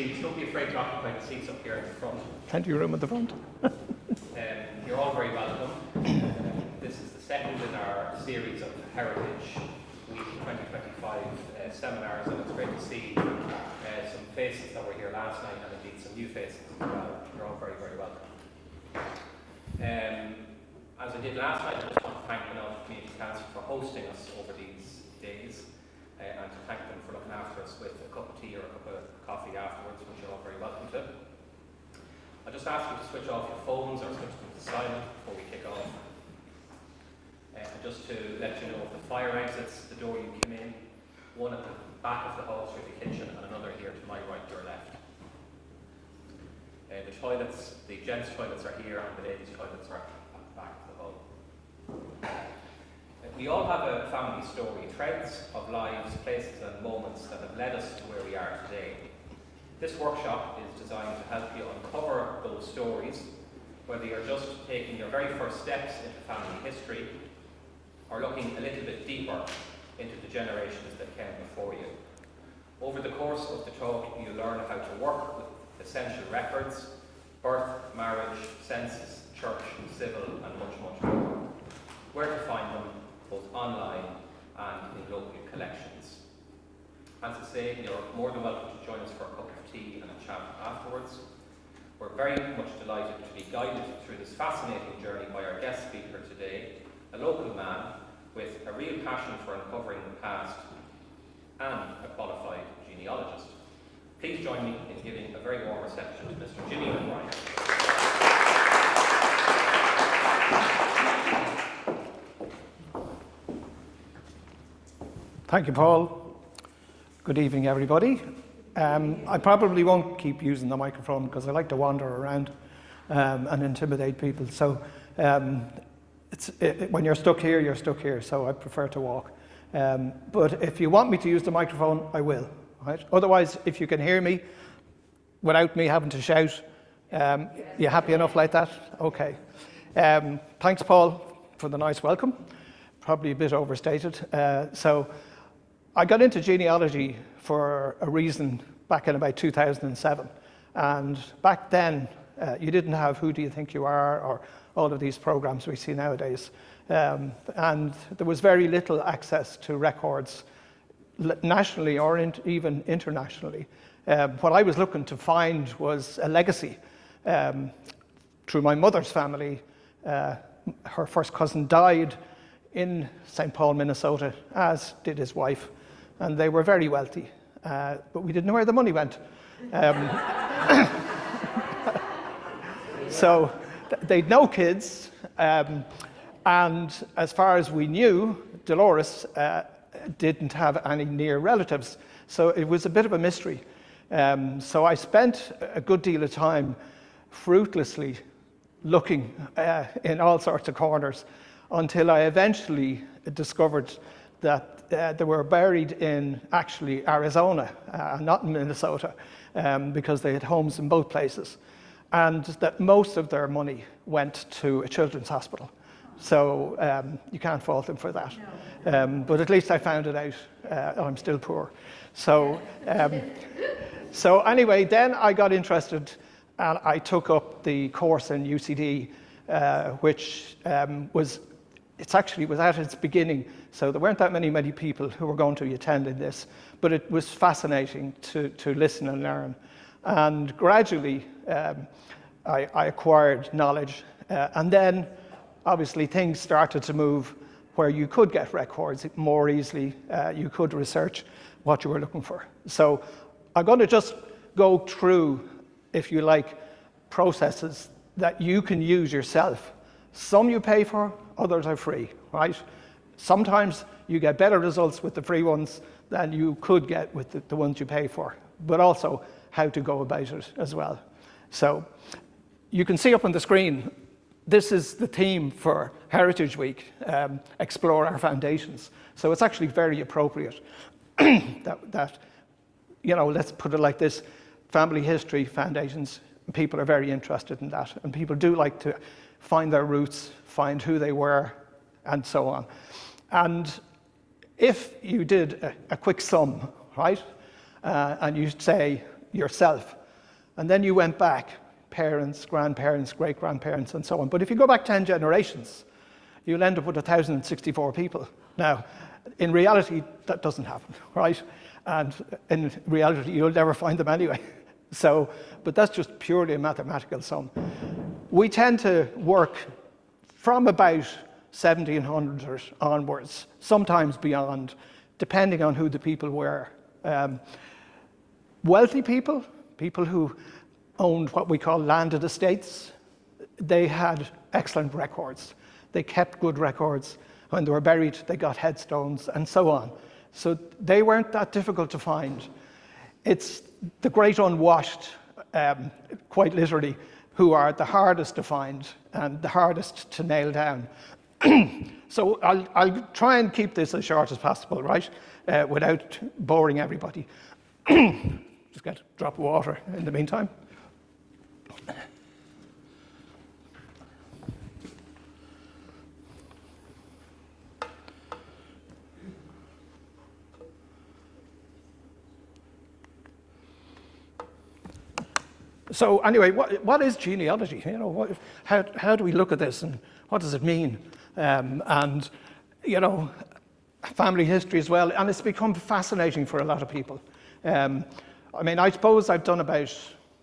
seats. Don't be afraid to occupy the seats up here in the front. Plenty of room at the front. You're all very welcome. This is the second in our series of Heritage Week 2025 seminars, and it's great to see some faces that were here last night, and indeed some new faces as well. You're all very, very welcome. As I did last night, I just want to thank the Knowledge Community Council for hosting us over these days, and to thank them for looking after us with a cup of tea or a cup of coffee afterwards, which you're all very welcome to. I'll just ask you to switch off your phones or switch them to silent before we kick off. And just to let you know of the fire exits, the door you came in, one at the back of the hall through the kitchen and another here to my right, your left. The toilets, the gents' toilets are here and the ladies' toilets are at the back of the hall. We all have a family story, threads of lives, places and moments that have led us to where we are today. This workshop is designed to help you uncover those stories, whether you're just taking your very first steps into family history or looking a little bit deeper into the generations that came before you. Over the course of the talk, you'll learn how to work with essential records, birth, marriage, census, church, civil, and much, much more. Where to find them, both online and in local collections. As I say, you're more than welcome to join us for a cup of tea and a chat afterwards. We're very much delighted to be guided through this fascinating journey by our guest speaker today, a local man with a real passion for uncovering the past and a qualified genealogist. Please join me in giving a very warm reception to Mr. Jimmy O'Brien. Thank you, Paul. Good evening, everybody. I probably won't keep using the microphone because I like to wander around and intimidate people. So when you're stuck here, so I prefer to walk. But if you want me to use the microphone, I will. Right? Otherwise, if you can hear me without me having to shout, you happy enough like that? Okay. Thanks, Paul, for the nice welcome. Probably a bit overstated. So I got into genealogy for a reason back in about 2007. And back then, you didn't have Who Do You Think You Are or all of these programs we see nowadays. And there was very little access to records nationally or even internationally. What I was looking to find was a legacy. Through my mother's family, her first cousin died in St. Paul, Minnesota, as did his wife. And they were very wealthy, but we didn't know where the money went. So they'd no kids, and as far as we knew, Dolores didn't have any near relatives, so it was a bit of a mystery. So I spent a good deal of time fruitlessly looking in all sorts of corners until I eventually discovered that they were buried in actually Arizona, not in Minnesota, because they had homes in both places, and that most of their money went to a children's hospital. So you can't fault them for that. No. But at least I found it out. I'm still poor. So, so anyway, then I got interested and I took up the course in UCD, which was at its beginning, so there weren't that many people who were going to be attending this, but it was fascinating to listen and learn. And gradually, I acquired knowledge, and then obviously things started to move where you could get records more easily, you could research what you were looking for. So I'm going to just go through, if you like, processes that you can use yourself. Some you pay for, others are free, right? Sometimes you get better results with the free ones than you could get with the ones you pay for, but also how to go about it as well. So you can see up on the screen, this is the theme for Heritage Week, Explore Our Foundations. So it's actually very appropriate that, you know, let's put it like this, family history, foundations, people are very interested in that. And people do like to find their roots, find who they were, and so on. And if you did a quick sum, right, and you say, yourself. And then you went back, parents, grandparents, great-grandparents, and so on. But if you go back 10 generations, you'll end up with 1,064 people. Now, in reality, that doesn't happen, right? And in reality, you'll never find them anyway. So, but that's just purely a mathematical sum. We tend to work from about 1700 onwards, sometimes beyond, depending on who the people were. Wealthy people, people who owned what we call landed estates, they had excellent records. They kept good records. When they were buried, they got headstones and so on. So they weren't that difficult to find. It's the great unwashed, quite literally, who are the hardest to find and the hardest to nail down. So I'll try and keep this as short as possible, right? Without boring everybody. Just get a drop of water in the meantime. So anyway, what is genealogy? You know, how do we look at this, and what does it mean? And you know, family history as well, and it's become fascinating for a lot of people. I mean, I suppose I've done about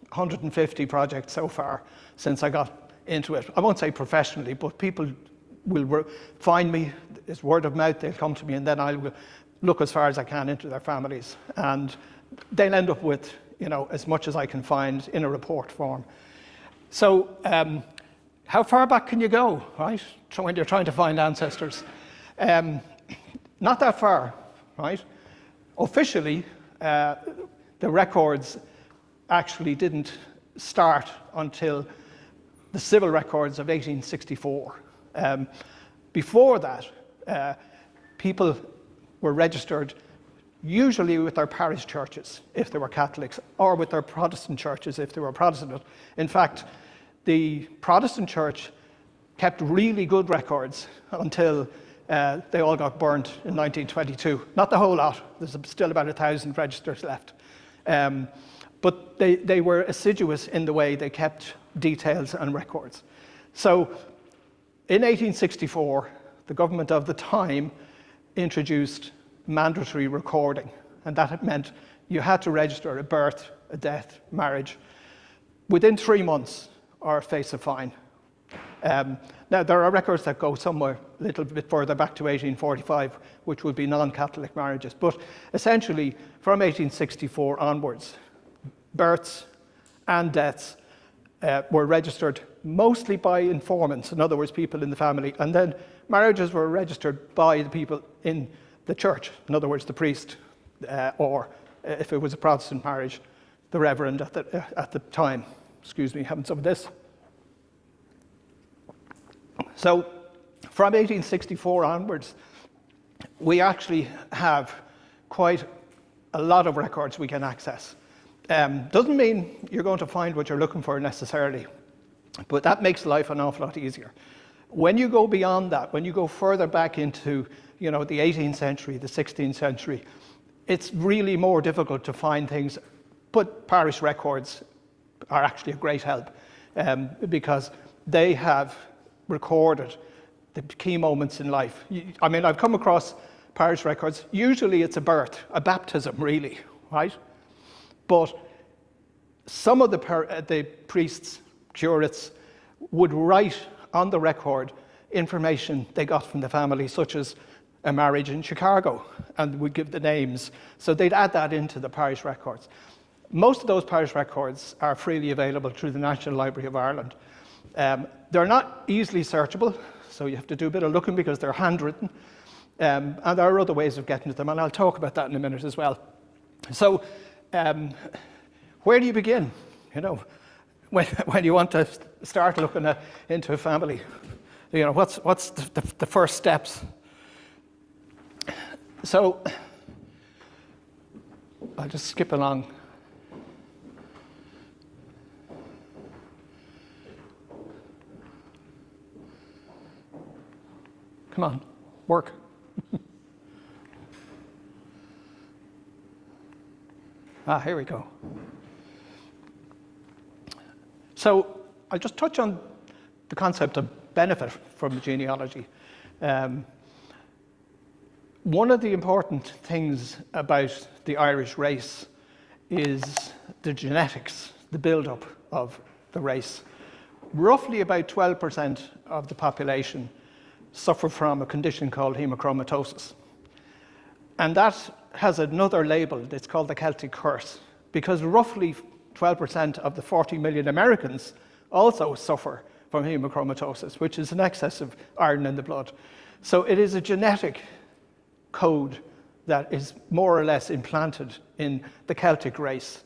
150 projects so far since I got into it. I won't say professionally, but people will find me. It's word of mouth. They'll come to me, and then I'll look as far as I can into their families, and they'll end up with, you know, as much as I can find in a report form. So how far back can you go, right, when you're trying to find ancestors? Not that far, right? Officially, the records actually didn't start until the civil records of 1864. Before that, people were registered usually with their parish churches, if they were Catholics, or with their Protestant churches, if they were Protestant. In fact, the Protestant church kept really good records until they all got burnt in 1922. Not the whole lot. There's still about 1,000 registers left. But they were assiduous in the way they kept details and records. So in 1864, the government of the time introduced mandatory recording, and that meant you had to register a birth, a death, marriage within 3 months or face a fine. Now, there are records that go somewhere a little bit further back to 1845, which would be non-Catholic marriages. But essentially, from 1864 onwards, births and deaths were registered mostly by informants, in other words, people in the family, and then marriages were registered by the people in the church, in other words, the priest, or if it was a Protestant marriage, the reverend at the time. Excuse me, having some of this. So from 1864 onwards, we actually have quite a lot of records we can access. Doesn't mean you're going to find what you're looking for necessarily, but that makes life an awful lot easier. When you go beyond that, when you go further back into, you know, the 18th century, the 16th century, it's really more difficult to find things, but parish records are actually a great help because they have recorded the key moments in life. I mean, I've come across parish records. Usually it's a birth, a baptism, really, right? But some of the priests, curates, would write on the record information they got from the family, such as a marriage in Chicago, and would give the names. So they'd add that into the parish records. Most of those parish records are freely available through the National Library of Ireland. They're not easily searchable, so you have to do a bit of looking because they're handwritten, and there are other ways of getting to them, and I'll talk about that in a minute as well. So where do you begin? You know, when you want to start looking into a family, you know, what's the first steps? So I'll just skip along. Come on, work. Here we go. So I'll just touch on the concept of benefit from genealogy. One of the important things about the Irish race is the genetics, the build-up of the race. Roughly about 12% of the population suffer from a condition called hemochromatosis. And that has another label, it's called the Celtic curse, because roughly 12% of the 40 million Americans also suffer from hemochromatosis, which is an excess of iron in the blood. So it is a genetic code that is more or less implanted in the Celtic race.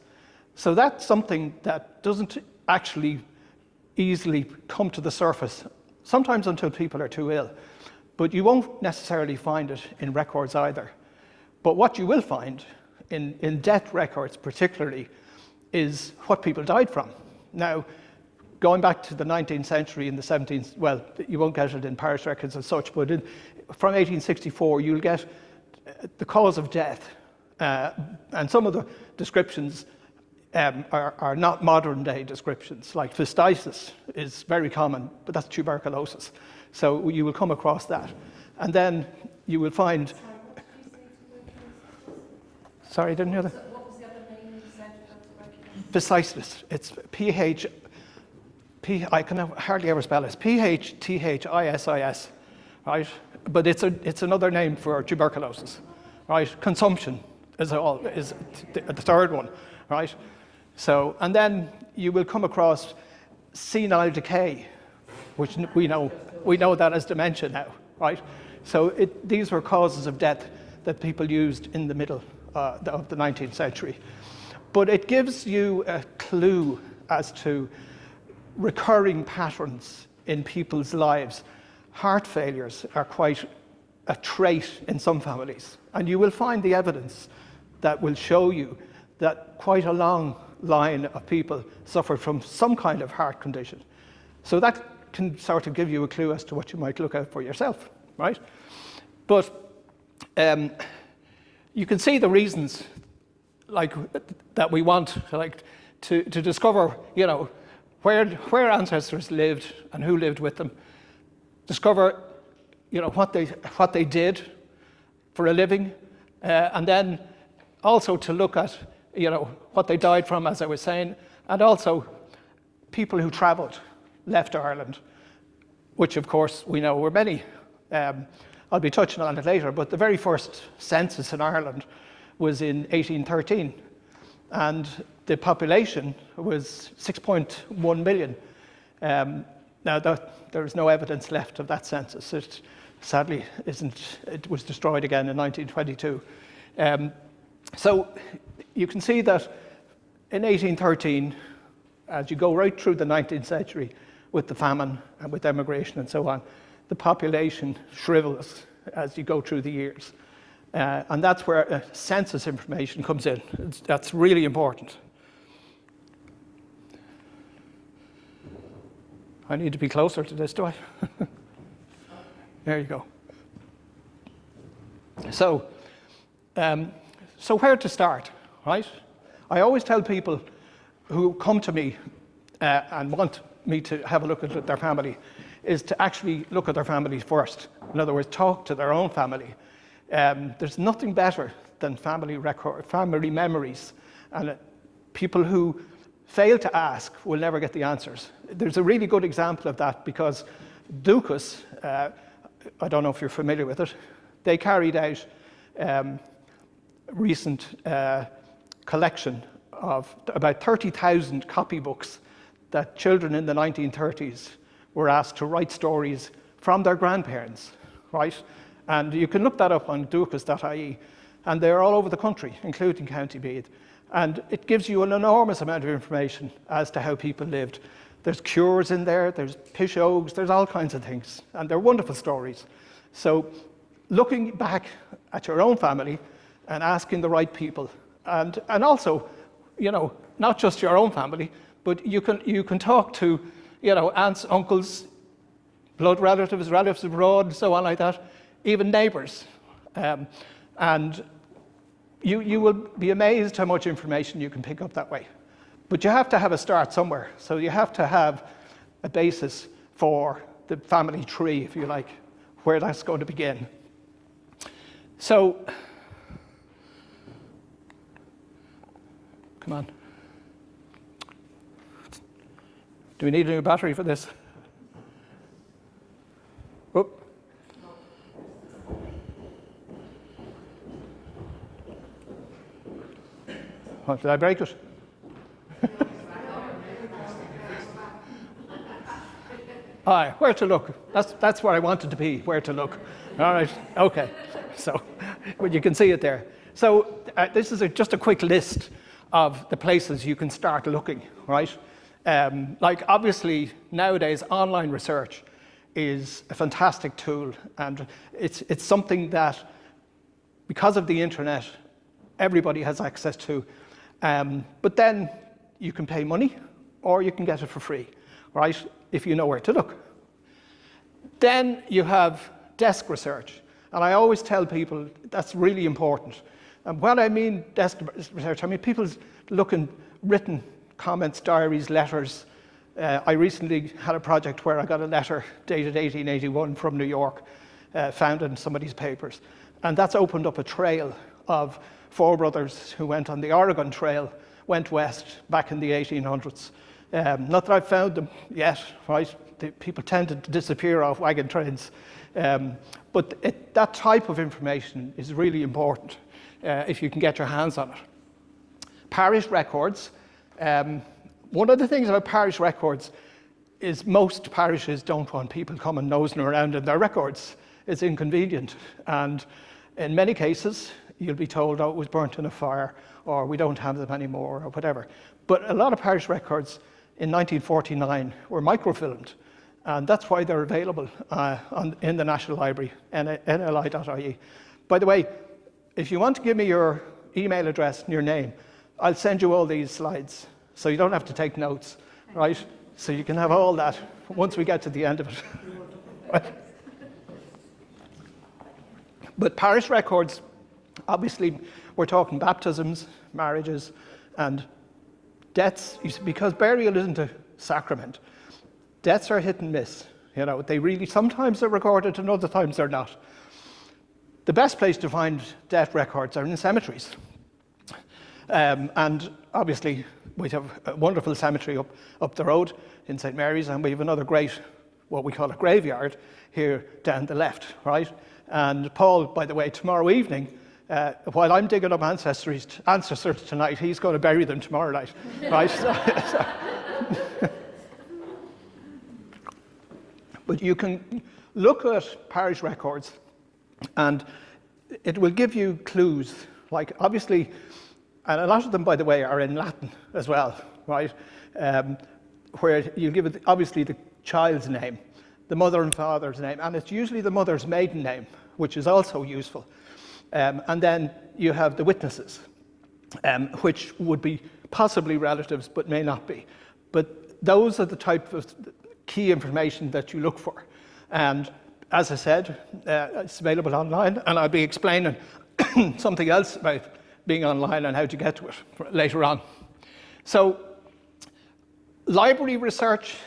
So that's something that doesn't actually easily come to the surface, sometimes until people are too ill. But you won't necessarily find it in records either. But what you will find in death records particularly is what people died from. Now, going back to the 19th century and the 17th, well, you won't get it in parish records as such, but from 1864 you'll get the cause of death. And some of the descriptions are not modern day descriptions, like fistitis is very common, but that's tuberculosis. So you will come across that. And then you will find... Sorry, I didn't hear that. What was the other name you said for tuberculosis? Fistitis. It's I can hardly ever spell it. Phthis, right? But it's another name for tuberculosis, right? Consumption is the third one, right? So, and then you will come across senile decay, which we know that as dementia now, right? So these were causes of death that people used in the middle of the 19th century. But it gives you a clue as to recurring patterns in people's lives. Heart failures are quite a trait in some families, and you will find the evidence that will show you that quite a long line of people suffer from some kind of heart condition. So that can sort of give you a clue as to what you might look out for yourself, right? But you can see the reasons like that we want to discover, you know, where ancestors lived and who lived with them, discover, you know, what they did for a living, and then also to look at, you know, what they died from, as I was saying, and also people who travelled, left Ireland, which of course we know were many. I'll be touching on it later, but the very first census in Ireland was in 1813, and the population was 6.1 million. Now, there is no evidence left of that census. It sadly isn't. It was destroyed again in 1922. So you can see that in 1813, as you go right through the 19th century with the famine and with emigration and so on, the population shrivels as you go through the years. And that's where census information comes in. That's really important. I need to be closer to this, do I? There you go. So where to start, right? I always tell people who come to me and want me to have a look at their family is to actually look at their family first. In other words, talk to their own family. There's nothing better than family memories, and people who fail to ask will never get the answers. There's a really good example of that because Dukas, I don't know if you're familiar with it, they carried out recent collection of about 30,000 copybooks that children in the 1930s were asked to write stories from their grandparents, right? And you can look that up on dukas.ie, and they're all over the country, including County Meath. And it gives you an enormous amount of information as to how people lived. There's cures in there, there's pishogues, there's all kinds of things, and they're wonderful stories. So looking back at your own family and asking the right people, and also, you know, not just your own family, but you can talk to, you know, aunts, uncles, blood relatives, relatives abroad, so on like that, even neighbours. And you will be amazed how much information you can pick up that way. But you have to have a start somewhere. So you have to have a basis for the family tree, if you like, where that's going to begin. So, come on. Do we need a new battery for this? Oh. Oh, did I break it? All right, where to look? That's where I wanted to be, where to look. All right, okay. So, well, you can see it there. So this is just a quick list of the places you can start looking, right? Like obviously nowadays online research is a fantastic tool, and it's something that, because of the internet, everybody has access to. But then you can pay money or you can get it for free, right? If you know where to look. Then you have desk research. And I always tell people that's really important. And when I mean desk research, I mean people looking written comments, diaries, letters. I recently had a project where I got a letter dated 1881 from New York, found in somebody's papers. And that's opened up a trail of four brothers who went on the Oregon Trail, went west back in the 1800s. Not that I've found them yet, right? People tended to disappear off wagon trains. But that type of information is really important if you can get your hands on it. Parish records. One of the things about parish records is most parishes don't want people coming nosing around in their records. It's inconvenient. And in many cases, you'll be told, oh, it was burnt in a fire, or we don't have them anymore, or whatever. But a lot of parish records in 1949 were microfilmed, and that's why they're available in the National Library, nli.ie. By the way, if you want to give me your email address and your name, I'll send you all these slides, so you don't have to take notes, right? So you can have all that once we get to the end of it. Right? But parish records, obviously, we're talking baptisms, marriages, and deaths, because burial isn't a sacrament. Deaths are hit and miss. You know, they really, sometimes they're recorded and other times they're not. The best place to find death records are in cemeteries. And obviously, we have a wonderful cemetery up the road in St. Mary's, and we have another great, what we call a graveyard, here down the left, right? And Paul, by the way, tomorrow evening, while I'm digging up ancestors tonight, he's going to bury them tomorrow night, right? But you can look at parish records, and it will give you clues. Like obviously, and a lot of them, by the way, are in Latin as well, right? Where you give it obviously the child's name, the mother and father's name, and it's usually the mother's maiden name, which is also useful. And then you have the witnesses, which would be possibly relatives, but may not be. But those are the type of key information that you look for. And as I said, it's available online, and I'll be explaining something else about being online and how to get to it later on. So, library research,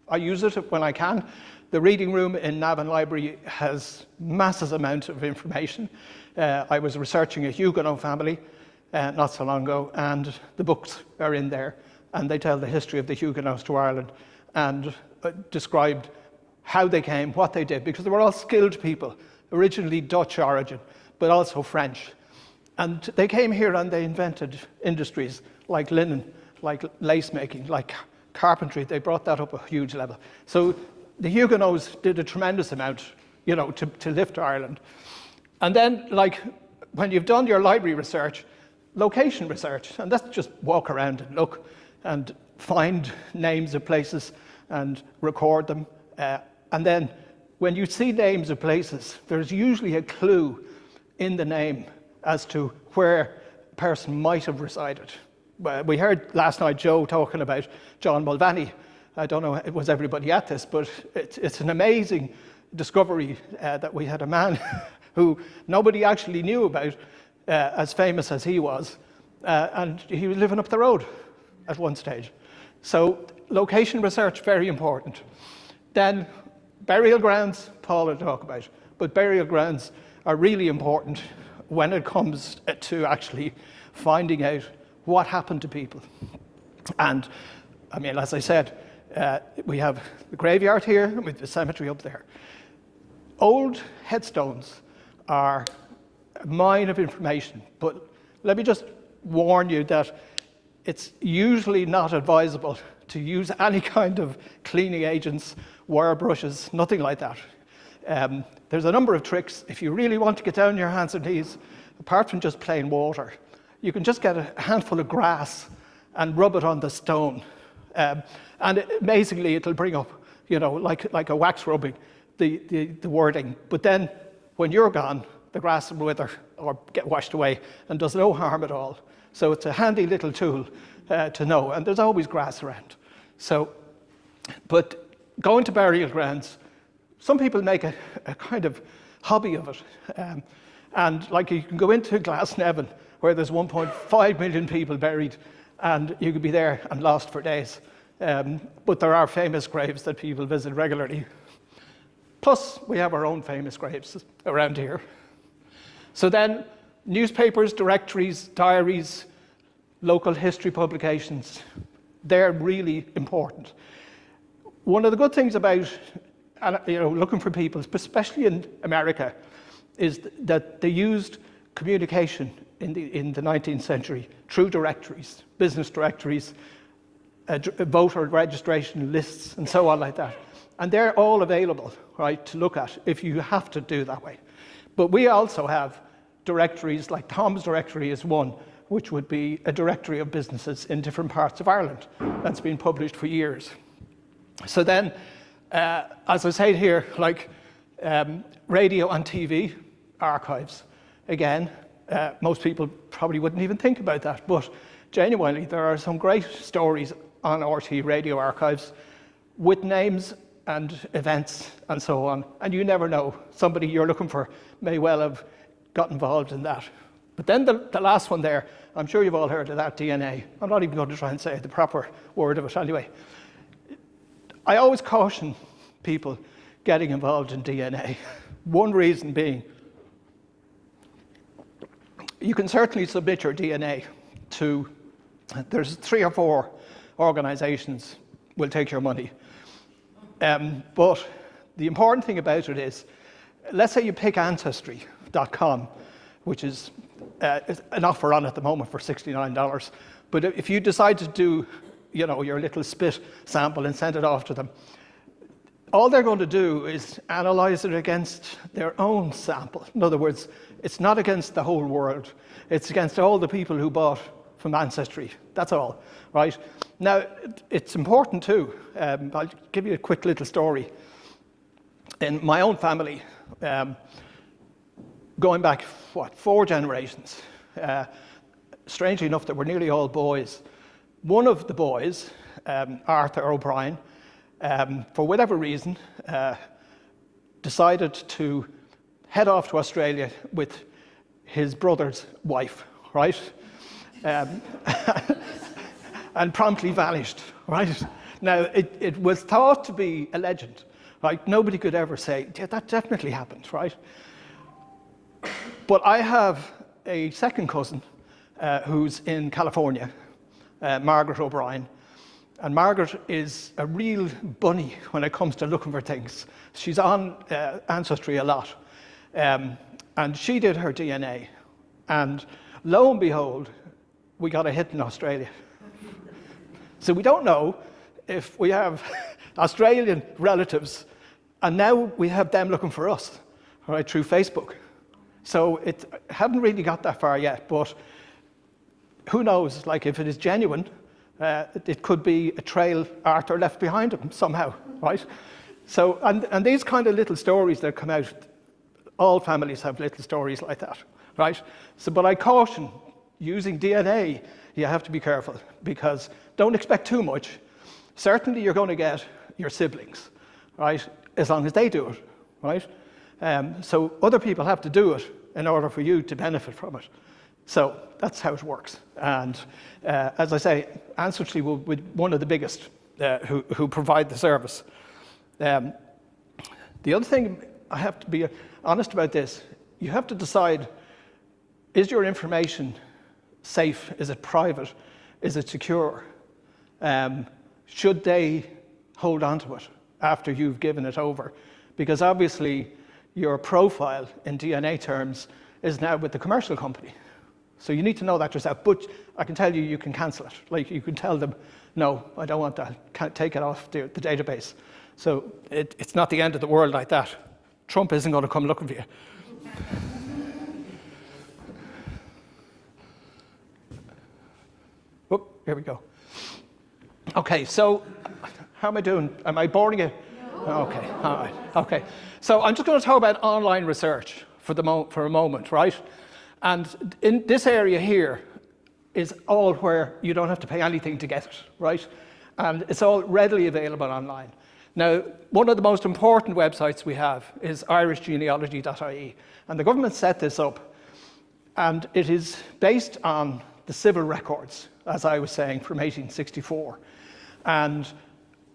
I use it when I can. The reading room in Navan Library has massive amounts of information. I was researching a Huguenot family not so long ago, and the books are in there, and they tell the history of the Huguenots to Ireland and described how they came, what they did, because they were all skilled people, originally Dutch origin, but also French. And they came here and they invented industries like linen, like lace making, like carpentry. They brought that up a huge level. So the Huguenots did a tremendous amount, you know, to lift Ireland. And then, like, when you've done your library research, location research, and that's just walk around and look and find names of places and record them. And then when you see names of places, there's usually a clue in the name as to where a person might have resided. We heard last night Joe talking about John Mulvaney. I don't know, was everybody at this, but it's an amazing discovery that we had a man who nobody actually knew about, as famous as he was, and he was living up the road, at one stage. So location research, very important. Then burial grounds, Paul will talk about, but burial grounds are really important when it comes to actually finding out what happened to people. And I mean, as I said, we have the graveyard here with the cemetery up there. Old headstones are a mine of information, but let me just warn you that it's usually not advisable to use any kind of cleaning agents, wire brushes, nothing like that. There's a number of tricks. If you really want to get down on your hands and knees, apart from just plain water, you can just get a handful of grass and rub it on the stone. And amazingly, it'll bring up, like a wax rubbing, the wording. But then, when you're gone, the grass will wither or get washed away and does no harm at all. So it's a handy little tool to know, and there's always grass around. So, but going to burial grounds, some people make a kind of hobby of it. And like you can go into Glasnevin, where there's 1.5 million people buried, and you could be there and lost for days. But there are famous graves that people visit regularly. Plus, we have our own famous graves around here. So then, newspapers, directories, diaries, local history publications, they're really important. One of the good things about looking for people, especially in America, is that they used communication in the 19th century through directories, business directories, voter registration lists, and so on like that. And they're all available, right, to look at if you have to do that way. But we also have directories, like Tom's directory is one, which would be a directory of businesses in different parts of Ireland. That's been published for years. So then, as I say here, like radio and TV archives, again, most people probably wouldn't even think about that, but genuinely, there are some great stories on RT radio archives with names and events and so on, and you never know. Somebody you're looking for may well have got involved in that. But then the last one there, I'm sure you've all heard of that, DNA. I'm not even going to try and say the proper word of it anyway. I always caution people getting involved in DNA. One reason being, you can certainly submit your DNA to, there's 3 or 4 organizations will take your money. But the important thing about it is, let's say you pick ancestry.com, which is an offer on at the moment for $69. But if you decide to do, your little spit sample and send it off to them, all they're going to do is analyze it against their own sample. In other words, it's not against the whole world. It's against all the people who bought from Ancestry. That's all, right? Now, it's important too. I'll give you a quick little story. In my own family, going back, 4 generations, strangely enough, they were nearly all boys. One of the boys, Arthur O'Brien, for whatever reason, decided to head off to Australia with his brother's wife, right? And promptly vanished, right? Now, it was thought to be a legend, right? Nobody could ever say, yeah, that definitely happened, right? But I have a second cousin who's in California, Margaret O'Brien. And Margaret is a real bunny when it comes to looking for things. She's on Ancestry a lot. And she did her DNA. And lo and behold, we got a hit in Australia. So we don't know if we have Australian relatives, and now we have them looking for us, right, through Facebook. So it haven't really got that far yet, but who knows, like if it is genuine, it could be a trail Arthur left behind him somehow, right? So, and these kind of little stories that come out, all families have little stories like that, right? So, but I caution, using DNA, you have to be careful, because don't expect too much. Certainly you're going to get your siblings, right? As long as they do it, right? So other people have to do it in order for you to benefit from it. So that's how it works. And as I say, Ancestry will be one of the biggest who provide the service. The other thing, I have to be honest about this, you have to decide, is your information safe? Is it private? Is it secure? Should they hold on to it after you've given it over? Because obviously your profile in DNA terms is now with the commercial company. So you need to know that yourself, but I can tell you, you can cancel it. Like, you can tell them, no, I don't want that, can't take it off the database. So it's not the end of the world like that. Trump isn't going to come looking for you. Oh, here we go. Okay, so how am I doing? Am I boring you? No. Okay, all right, okay. So I'm just going to talk about online research for a moment, right? And in this area here is all where you don't have to pay anything to get it, right? And it's all readily available online. Now, one of the most important websites we have is irishgenealogy.ie, and the government set this up, and it is based on the civil records, as I was saying, from 1864. And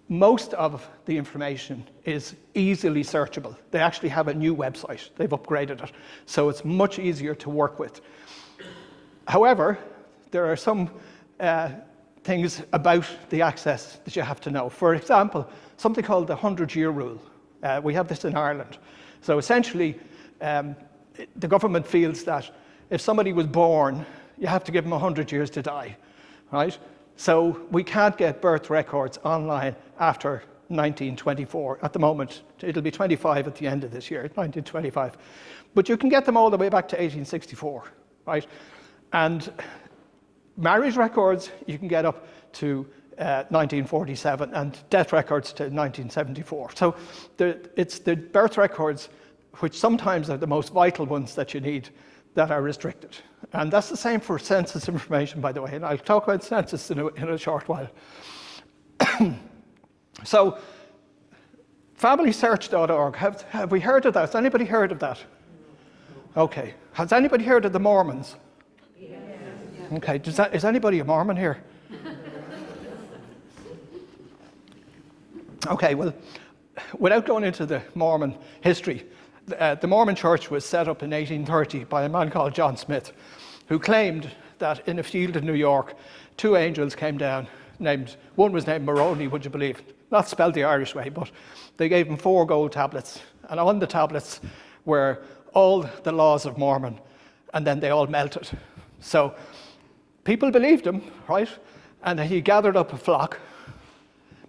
most of the information is easily searchable. They actually have a new website. They've upgraded it, so it's much easier to work with. However, there are some things about the access that you have to know. For example, something called the 100-year rule. We have this in Ireland. So essentially, the government feels that if somebody was born, you have to give them 100 years to die, right? So we can't get birth records online after 1924. At the moment, it'll be 25 at the end of this year, 1925. But you can get them all the way back to 1864, right? And marriage records, you can get up to 1947, and death records to 1974. So it's the birth records, which sometimes are the most vital ones that you need, that are restricted. And that's the same for census information, by the way, and I'll talk about census in a short while. So, familysearch.org, have we heard of that? Has anybody heard of that? Okay. Has anybody heard of the Mormons? Yeah. Okay, is anybody a Mormon here? Okay, well, without going into the Mormon history, the Mormon church was set up in 1830 by a man called John Smith, who claimed that in a field in New York, two angels came down, one was named Moroni, would you believe? Not spelled the Irish way, but they gave him 4 gold tablets, and on the tablets were all the laws of Mormon, and then they all melted. So people believed him, right? And he gathered up a flock,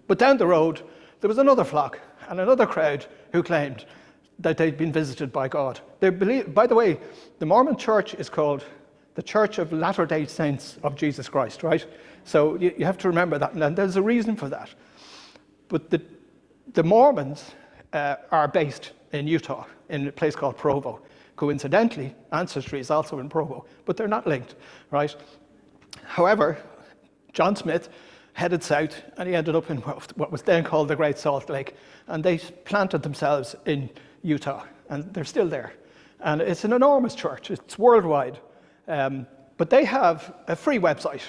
but down the road, there was another flock and another crowd who claimed that they'd been visited by God. They believe, by the way, the Mormon church is called the Church of Latter-day Saints of Jesus Christ, right? So you have to remember that, and there's a reason for that. But the Mormons are based in Utah, in a place called Provo. Coincidentally, Ancestry is also in Provo, but they're not linked, right? However, John Smith headed south, and he ended up in what was then called the Great Salt Lake, and they planted themselves in Utah, and they're still there. And it's an enormous church. It's worldwide. But they have a free website,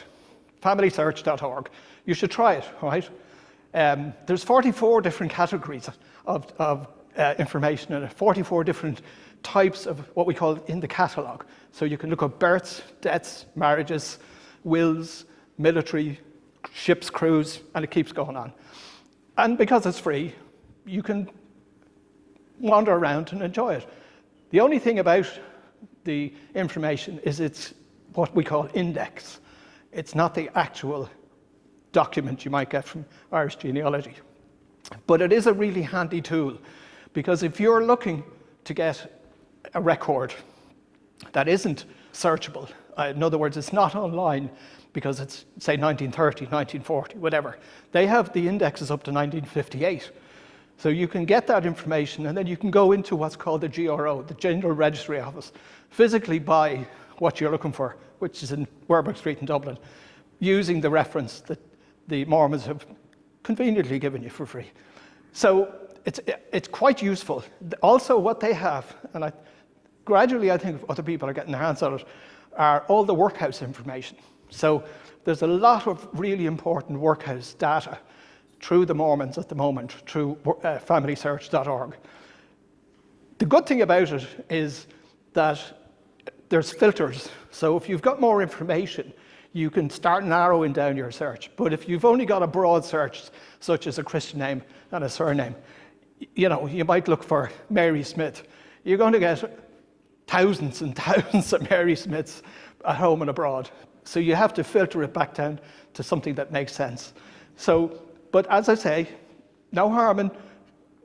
familysearch.org. You should try it, right? There's 44 different categories of information and 44 different types of what we call in the catalogue. So you can look up births, deaths, marriages, wills, military, ships, crews, and it keeps going on. And because it's free, you can wander around and enjoy it. The only thing about the information is it's what we call index. It's not the actual document you might get from Irish Genealogy. But it is a really handy tool, because if you're looking to get a record that isn't searchable, in other words, it's not online because it's, say, 1930, 1940, whatever, they have the indexes up to 1958. So you can get that information, and then you can go into what's called the GRO, the General Registry Office, physically buy what you're looking for, which is in Werburgh Street in Dublin, using the reference that the Mormons have conveniently given you for free. So it's quite useful. Also, what they have, and gradually I think other people are getting their hands on it, are all the workhouse information. So there's a lot of really important workhouse data through the Mormons at the moment, through familysearch.org. The good thing about it is that there's filters. So if you've got more information, you can start narrowing down your search. But if you've only got a broad search, such as a Christian name and a surname, you know, you might look for Mary Smith. You're going to get thousands and thousands of Mary Smiths at home and abroad. So you have to filter it back down to something that makes sense. So, but as I say, no harm in,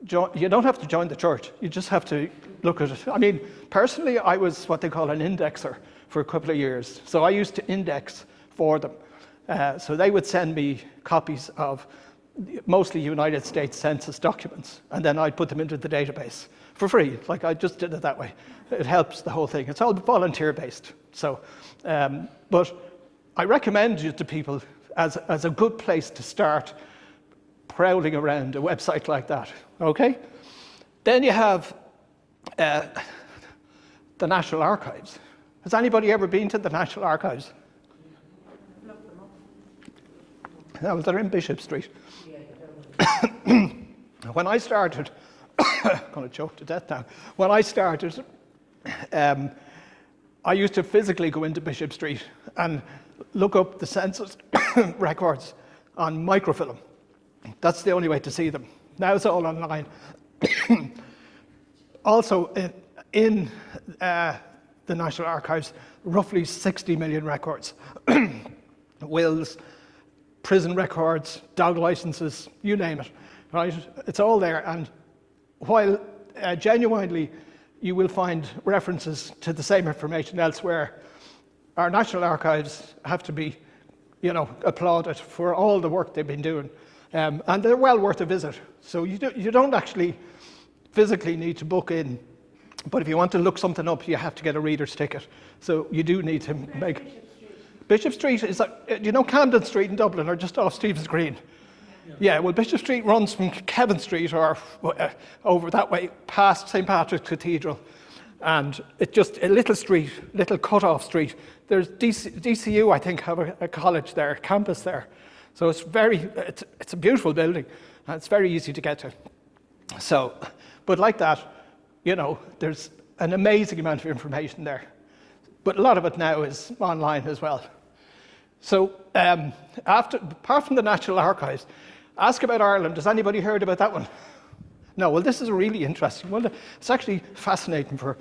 you don't have to join the church. You just have to look at it. I mean, personally, I was what they call an indexer for a couple of years. So I used to index for them. So they would send me copies of mostly United States Census documents, and then I'd put them into the database for free. Like, I just did it that way. It helps the whole thing. It's all volunteer-based. So, but I recommend it to people as a good place to start prowling around a website like that, okay? Then you have the National Archives. Has anybody ever been to the National Archives? No, they're in Bishop Street. When I started, I'm going to choke to death now. When I started, I used to physically go into Bishop Street and look up the census records on microfilm. That's the only way to see them. Now it's all online. Also, in the National Archives, roughly 60 million records. Wills, prison records, dog licenses, you name it, right? It's all there. And while genuinely you will find references to the same information elsewhere, our National Archives have to be, you know, applauded for all the work they've been doing. And they're well worth a visit. So you don't actually physically need to book in, but if you want to look something up, you have to get a reader's ticket. So you do need to make... Bishop Street is, you know, Camden Street in Dublin, or just off Stephen's Green? Yeah, well, Bishop Street runs from Kevin Street or over that way past St. Patrick's Cathedral. And it's just a little street, little cut-off street. There's DCU, I think, have a college there, a campus there. So it's a beautiful building, and it's very easy to get to. So, but like that, you know, there's an amazing amount of information there. But a lot of it now is online as well. So apart from the National Archives, ask about Ireland. Has anybody heard about that one? No, well, this is a really interesting one. It's actually fascinating for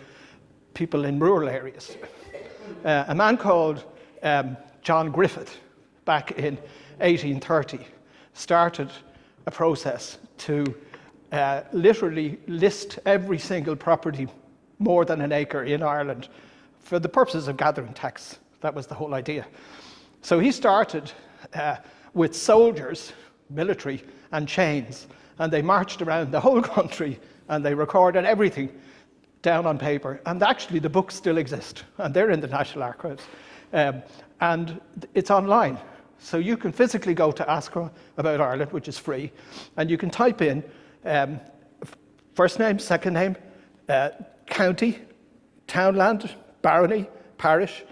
people in rural areas. A man called John Griffith, back in 1830, started a process to literally list every single property more than an acre in Ireland for the purposes of gathering tax. That was the whole idea. So he started with soldiers, military, and chains, and they marched around the whole country and they recorded everything down on paper. And actually the books still exist, and they're in the National Archives. And it's online. So you can physically go to Ask About Ireland, which is free, and you can type in first name, second name, county, townland, barony, parish,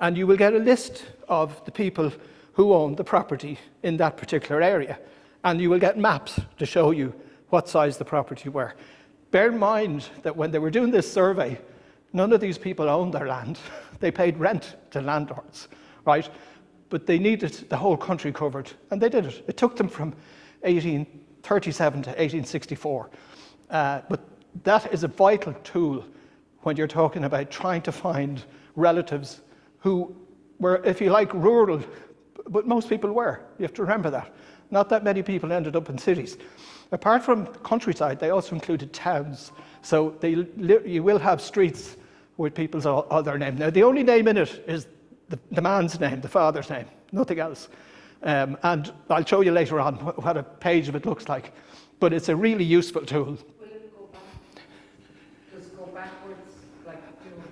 and you will get a list of the people who own the property in that particular area. And you will get maps to show you what size the property were. Bear in mind that when they were doing this survey, none of these people owned their land. They paid rent to landlords, right? But they needed the whole country covered, and they did it. It took them from 1837 to 1864. But that is a vital tool when you're talking about trying to find relatives who were, if you like, rural, but most people were. You have to remember that. Not that many people ended up in cities. Apart from countryside, they also included towns. So you will have streets with people's other name. Now, the only name in it is the man's name, the father's name, nothing else. And I'll show you later on what a page of it looks like. But it's a really useful tool. Will it go back? Does it go backwards, like, you know,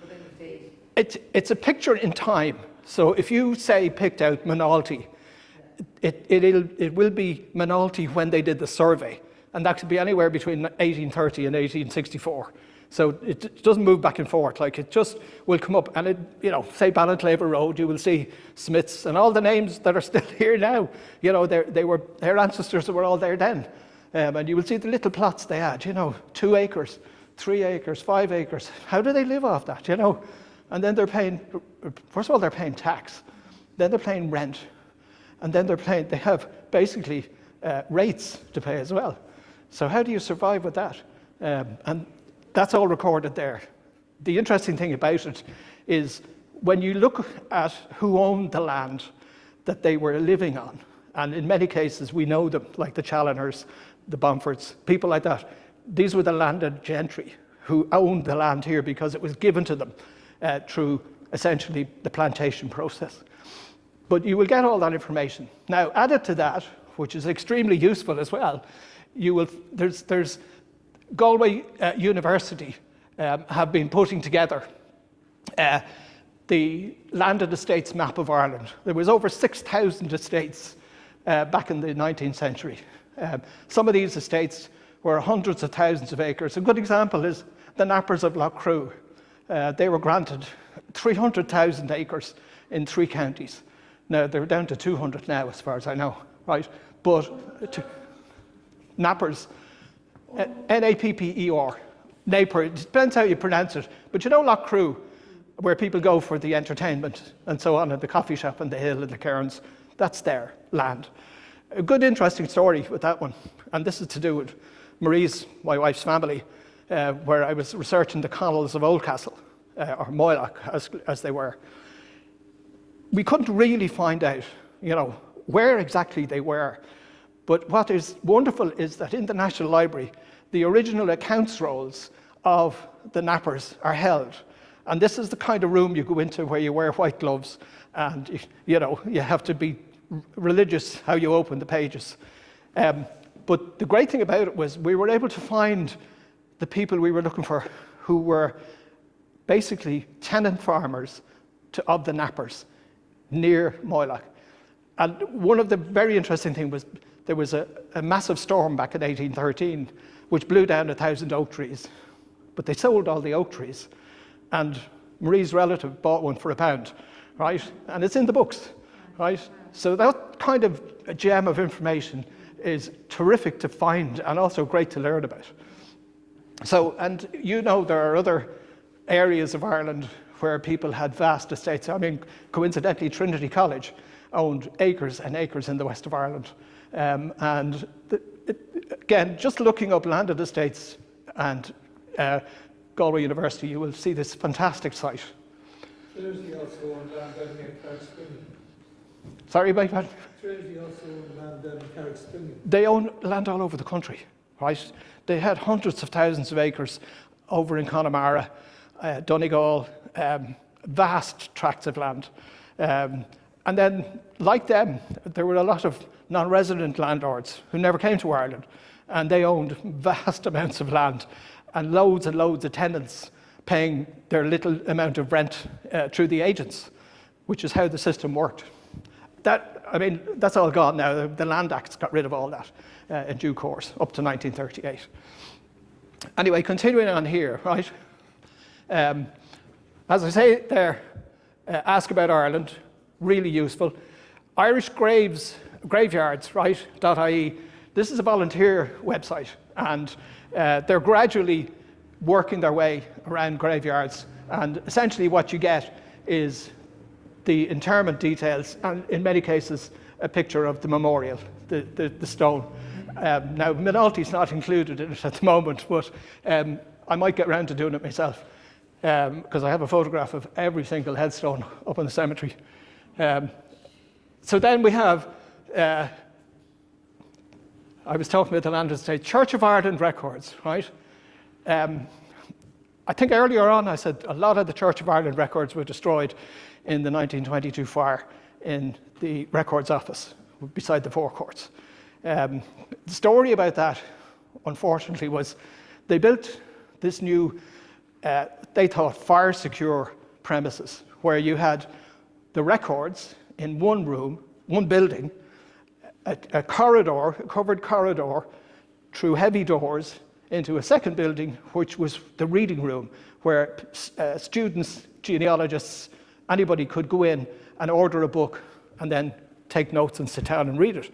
within the date? It's a picture in time. So if you say picked out Minalty, it will be Minalty when they did the survey, and that could be anywhere between 1830 and 1864. So it doesn't move back and forth. Like, it just will come up, and it, say Ballinclaver Road, you will see Smiths and all the names that are still here now. Their ancestors were all there then. And you will see the little plots they had, 2 acres, 3 acres, 5 acres. How do they live off that, And then they're paying, first of all, they're paying tax. Then they're paying rent. And then they have basically rates to pay as well. So how do you survive with that? And that's all recorded there. The interesting thing about it is when you look at who owned the land that they were living on, and in many cases we know them, like the Challoners, the Bomfords, people like that. These were the landed gentry who owned the land here because it was given to them through essentially the plantation process. But you will get all that information. Now, added to that, which is extremely useful as well, there's Galway University have been putting together the landed estates map of Ireland. There was over 6,000 estates back in the 19th century. Some of these estates were hundreds of thousands of acres. A good example is the Nappers of Lough Crew. They were granted 300,000 acres in 3 counties. Now, they're down to 200 now, as far as I know, right? But Nappers, Napper, Naper, it depends how you pronounce it. But Lough Crew, where people go for the entertainment and so on, and the coffee shop and the hill and the cairns, that's their land. A good, interesting story with that one, and this is to do with Marie's, my wife's family, where I was researching the Connells of Oldcastle, or Moylach, as they were. We couldn't really find out, where exactly they were. But what is wonderful is that in the National Library, the original accounts rolls of the Nappers are held. And this is the kind of room you go into where you wear white gloves, and you have to be religious how you open the pages. But the great thing about it was we were able to find the people we were looking for, who were basically tenant farmers of the Nappers near Moylach. And one of the very interesting things was there was a massive storm back in 1813 which blew down 1,000 oak trees. But they sold all the oak trees, and Marie's relative bought one for £1, right? And it's in the books, right? So that kind of a gem of information is terrific to find and also great to learn about. So, and there are other areas of Ireland where people had vast estates. I mean, coincidentally, Trinity College owned acres and acres in the west of Ireland. Again, just looking up landed estates and Galway University, you will see this fantastic site. Trinity also owned land down in Carrickspinning. Sorry about that? Trinity also owned land down in Carrickspinning. They own land all over the country, right? They had hundreds of thousands of acres over in Connemara, Donegal, vast tracts of land. And then, like them, there were a lot of non-resident landlords who never came to Ireland, and they owned vast amounts of land and loads of tenants paying their little amount of rent through the agents, which is how the system worked. That's all gone now. The Land Acts got rid of all that in due course, up to 1938. Anyway, continuing on here, right? As I say there, ask about Ireland, really useful. Irish graveyards, right, .ie. This is a volunteer website, and they're gradually working their way around graveyards, and essentially what you get is the interment details, and in many cases a picture of the memorial, the stone. Now, Minalty's not included in it at the moment, but I might get around to doing it myself, because I have a photograph of every single headstone up in the cemetery. So then we have, I was talking about the Landed Estate, Church of Ireland records, right? I think earlier on I said a lot of the Church of Ireland records were destroyed in the 1922 fire in the records office beside the forecourts. The story about that, unfortunately, was they built this new, they thought, fire-secure premises where you had the records in one room, one building, a corridor, a covered corridor through heavy doors into a second building, which was the reading room, where students, genealogists, anybody could go in and order a book and then take notes and sit down and read it.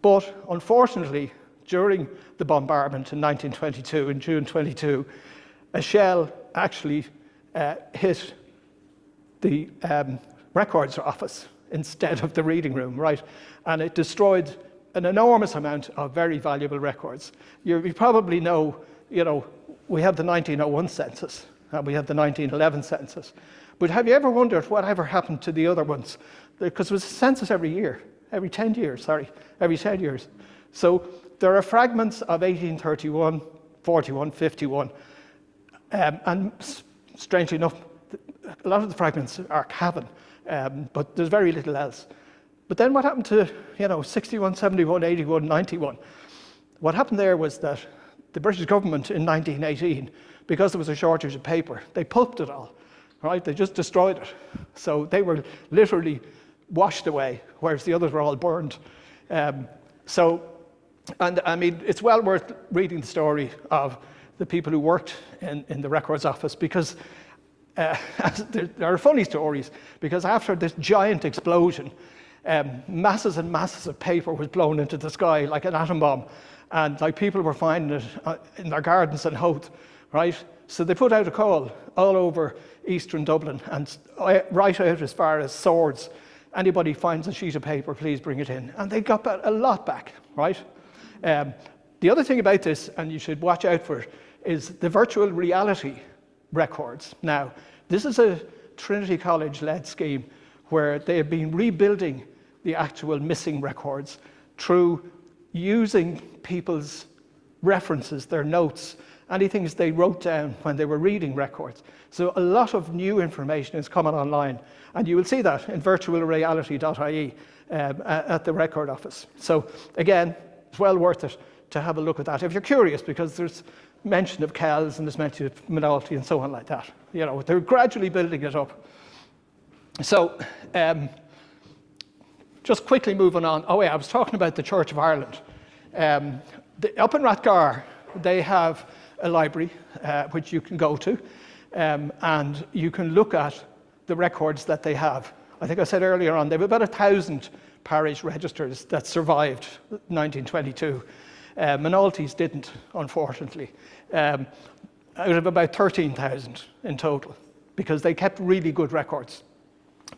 But unfortunately, during the bombardment in 1922, in June 22, a shell actually hit the records office instead of the reading room, right? And it destroyed an enormous amount of very valuable records. You probably know, we have the 1901 census and we have the 1911 census. But have you ever wondered whatever happened to the other ones? Because there was a census every 10 years. So there are fragments of 1831, 41, 51, and strangely enough, a lot of the fragments are Cavan, but there's very little else. But then what happened to, 61, 71, 81, 91? What happened there was that the British government in 1918, because there was a shortage of paper, they pulped it all, right? They just destroyed it. So they were literally washed away, whereas the others were all burned. And I mean, it's well worth reading the story of the people who worked in the records office, because there are funny stories, because after this giant explosion, masses and masses of paper was blown into the sky like an atom bomb, and like people were finding it in their gardens and Howth, right? So they put out a call all over eastern Dublin and right out as far as Swords. Anybody finds a sheet of paper, please bring it in. And they got a lot back, right? The other thing about this, and you should watch out for it, is the virtual reality records. Now, this is a Trinity College-led scheme where they have been rebuilding the actual missing records through using people's references, their notes, any things they wrote down when they were reading records. So a lot of new information is coming online, and you will see that in virtualreality.ie at the record office. So again, it's well worth it to have a look at that if you're curious, because there's mention of Kells and there's mention of Minalty and so on like that. They're gradually building it up. So just quickly moving on. Oh yeah, I was talking about the Church of Ireland. Up in Rathgar, they have a library which you can go to, and you can look at the records that they have. I think I said earlier on, they have about 1,000 parish registers that survived 1922. Minalty's didn't, unfortunately. Out of about 13,000 in total, because they kept really good records,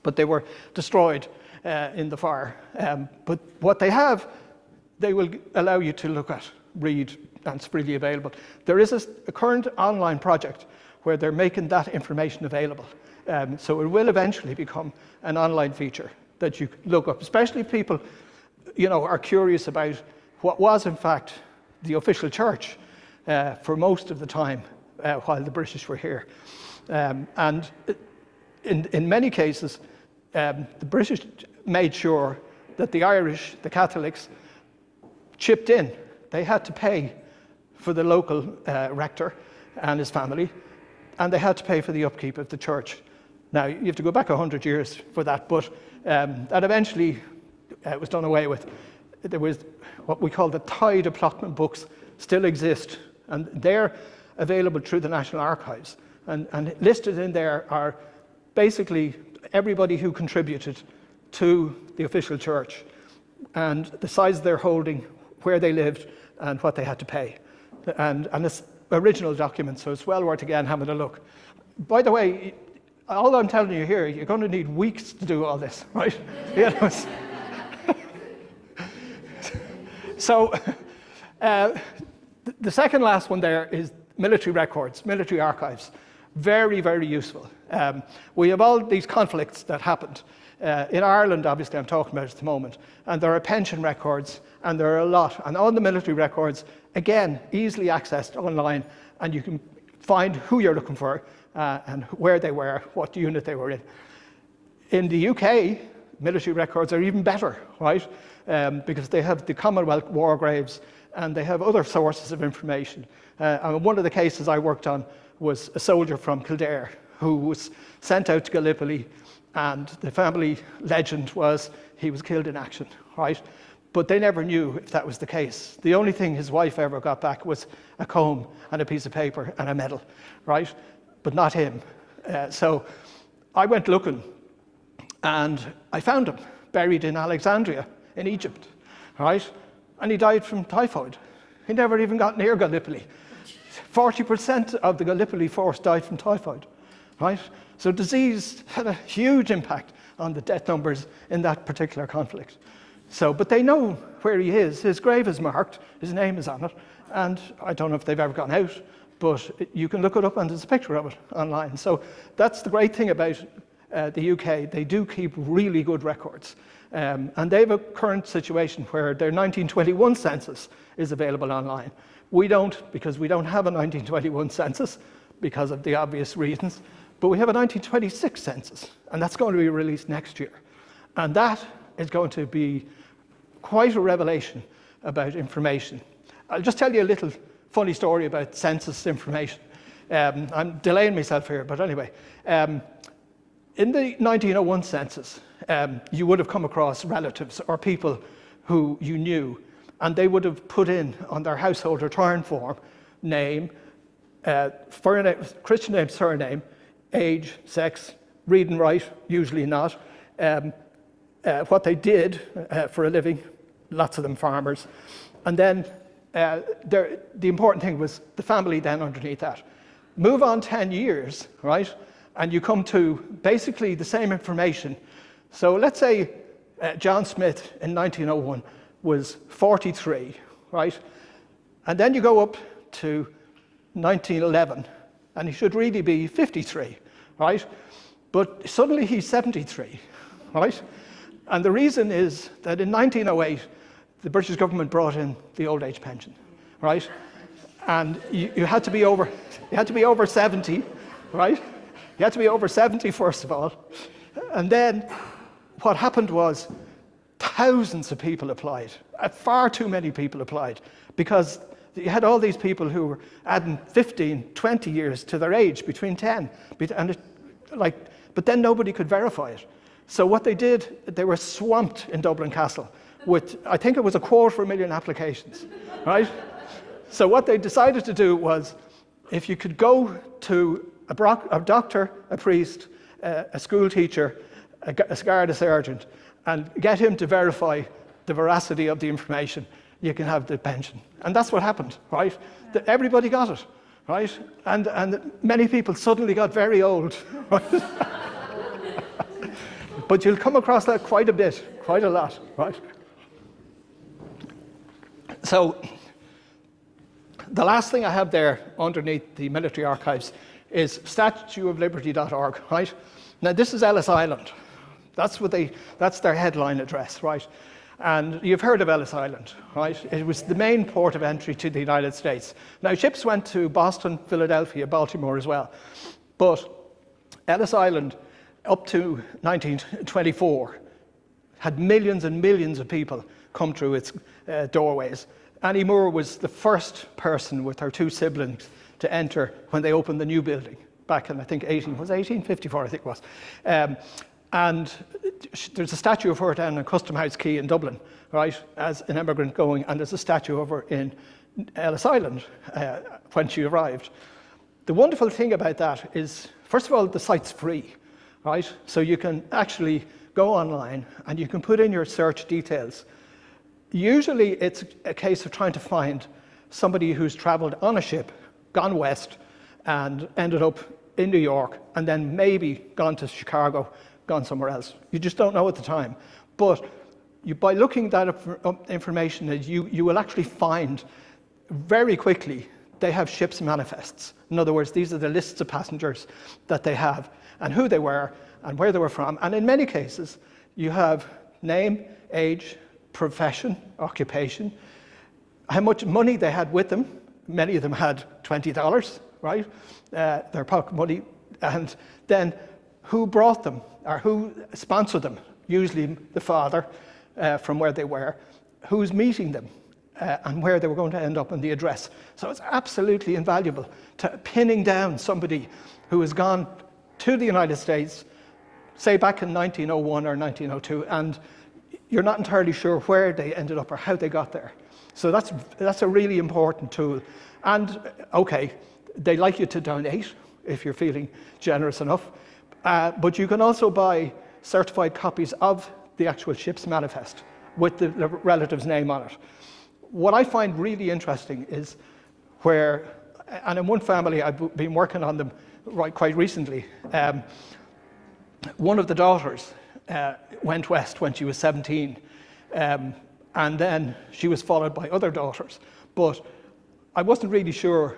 but they were destroyed in the fire. But what they have, they will allow you to look at, read, and it's freely available. There is a current online project where they're making that information available. So it will eventually become an online feature that you can look up, especially if people, are curious about what was in fact the official church for most of the time while the British were here. And in many cases, the British made sure that the Irish, the Catholics, chipped in. They had to pay for the local rector and his family, and they had to pay for the upkeep of the church. Now, you have to go back 100 years for that, but that eventually was done away with. There was what we call the Tide Allotment books still exist, and they're available through the National Archives. And listed in there are basically everybody who contributed to the official church, and the size of their holding, where they lived, and what they had to pay. And it's original documents, so it's well worth, again, having a look. By the way, all I'm telling you here, you're going to need weeks to do all this, right? So the second last one there is military records, military archives. Very, very useful. We have all these conflicts that happened. In Ireland, obviously, I'm talking about at the moment, and there are pension records, and there are a lot. And all the military records, again, easily accessed online, and you can find who you're looking for and where they were, what unit they were in. In the UK, military records are even better, right? Because they have the Commonwealth war graves, and they have other sources of information. And one of the cases I worked on was a soldier from Kildare who was sent out to Gallipoli, and the family legend was he was killed in action, right? but they never knew if that was the case. The only thing his wife ever got back was a comb and a piece of paper and a medal, right? But not him. So I went looking, and I found him buried in Alexandria in Egypt, right? And he died from typhoid. He never even got near Gallipoli. 40% of the Gallipoli force died from typhoid, right? So disease had a huge impact on the death numbers in that particular conflict. So, but they know where he is. His grave is marked, his name is on it, and I don't know if they've ever gone out, but you can look it up and there's a picture of it online. So that's the great thing about the UK. They do keep really good records. And they have a current situation where their 1921 census is available online. We don't, because we don't have a 1921 census, because of the obvious reasons, but we have a 1926 census, and that's going to be released next year. And that is going to be quite a revelation about information. I'll just tell you a little funny story about census information. I'm delaying myself here, but anyway. In the 1901 census, you would have come across relatives or people who you knew, and they would have put in on their household return form name, Christian name, surname, age, sex, read and write, usually not, what they did for a living, lots of them farmers, and then the important thing was the family then underneath that. Move on 10 years, right, and you come to basically the same information. So let's say John Smith in 1901 was 43, right, and then you go up to 1911, and he should really be 53, right, but suddenly he's 73, right, and the reason is that in 1908, the British government brought in the old age pension, right? And you had to be over 70, right? You had to be over 70 first of all. And then what happened was thousands of people applied. Far too many people applied, because you had all these people who were adding 15, 20 years to their age, between 10, but then nobody could verify it. So what they did, they were swamped in Dublin Castle with, I think it was 250,000 applications, right? So what they decided to do was, if you could go to a doctor, a priest, a school teacher, a Garda sergeant, and get him to verify the veracity of the information, you can have the pension. And that's what happened, right? Everybody got it, right? And many people suddenly got very old, right? But you'll come across that quite a bit, quite a lot, right? So the last thing I have there underneath the military archives is statueofliberty.org, right? Now this is Ellis Island. That's their headline address, right? And you've heard of Ellis Island, right? It was the main port of entry to the United States. Now ships went to Boston, Philadelphia, Baltimore as well. But Ellis Island, up to 1924, had millions and millions of people come through its doorways. Annie Moore was the first person with her two siblings to enter when they opened the new building back in, I think, 1854, I think it was. And there's a statue of her down in Custom House Quay in Dublin, right, as an immigrant going, and there's a statue of her in Ellis Island when she arrived. The wonderful thing about that is, first of all, the site's free, right? So you can actually go online and you can put in your search details. Usually it's a case of trying to find somebody who's traveled on a ship, gone west, and ended up in New York, and then maybe gone to Chicago, gone somewhere else. You just don't know at the time. But by looking that up information, you will actually find very quickly they have ship's manifests. In other words, these are the lists of passengers that they have, and who they were, and where they were from. And in many cases, you have name, age, profession, occupation, how much money they had with them. Many of them had $20, right? Their pocket money. And then who brought them, or who sponsored them, usually the father from where they were, who's meeting them, and where they were going to end up in the address. So it's absolutely invaluable to pinning down somebody who has gone to the United States, say back in 1901 or 1902, and you're not entirely sure where they ended up or how they got there. So that's a really important tool. And okay, they like you to donate if you're feeling generous enough, but you can also buy certified copies of the actual ship's manifest with the relative's name on it. What I find really interesting is where, and in one family I've been working on them quite recently, one of the daughters went west when she was 17, and then she was followed by other daughters. But I wasn't really sure,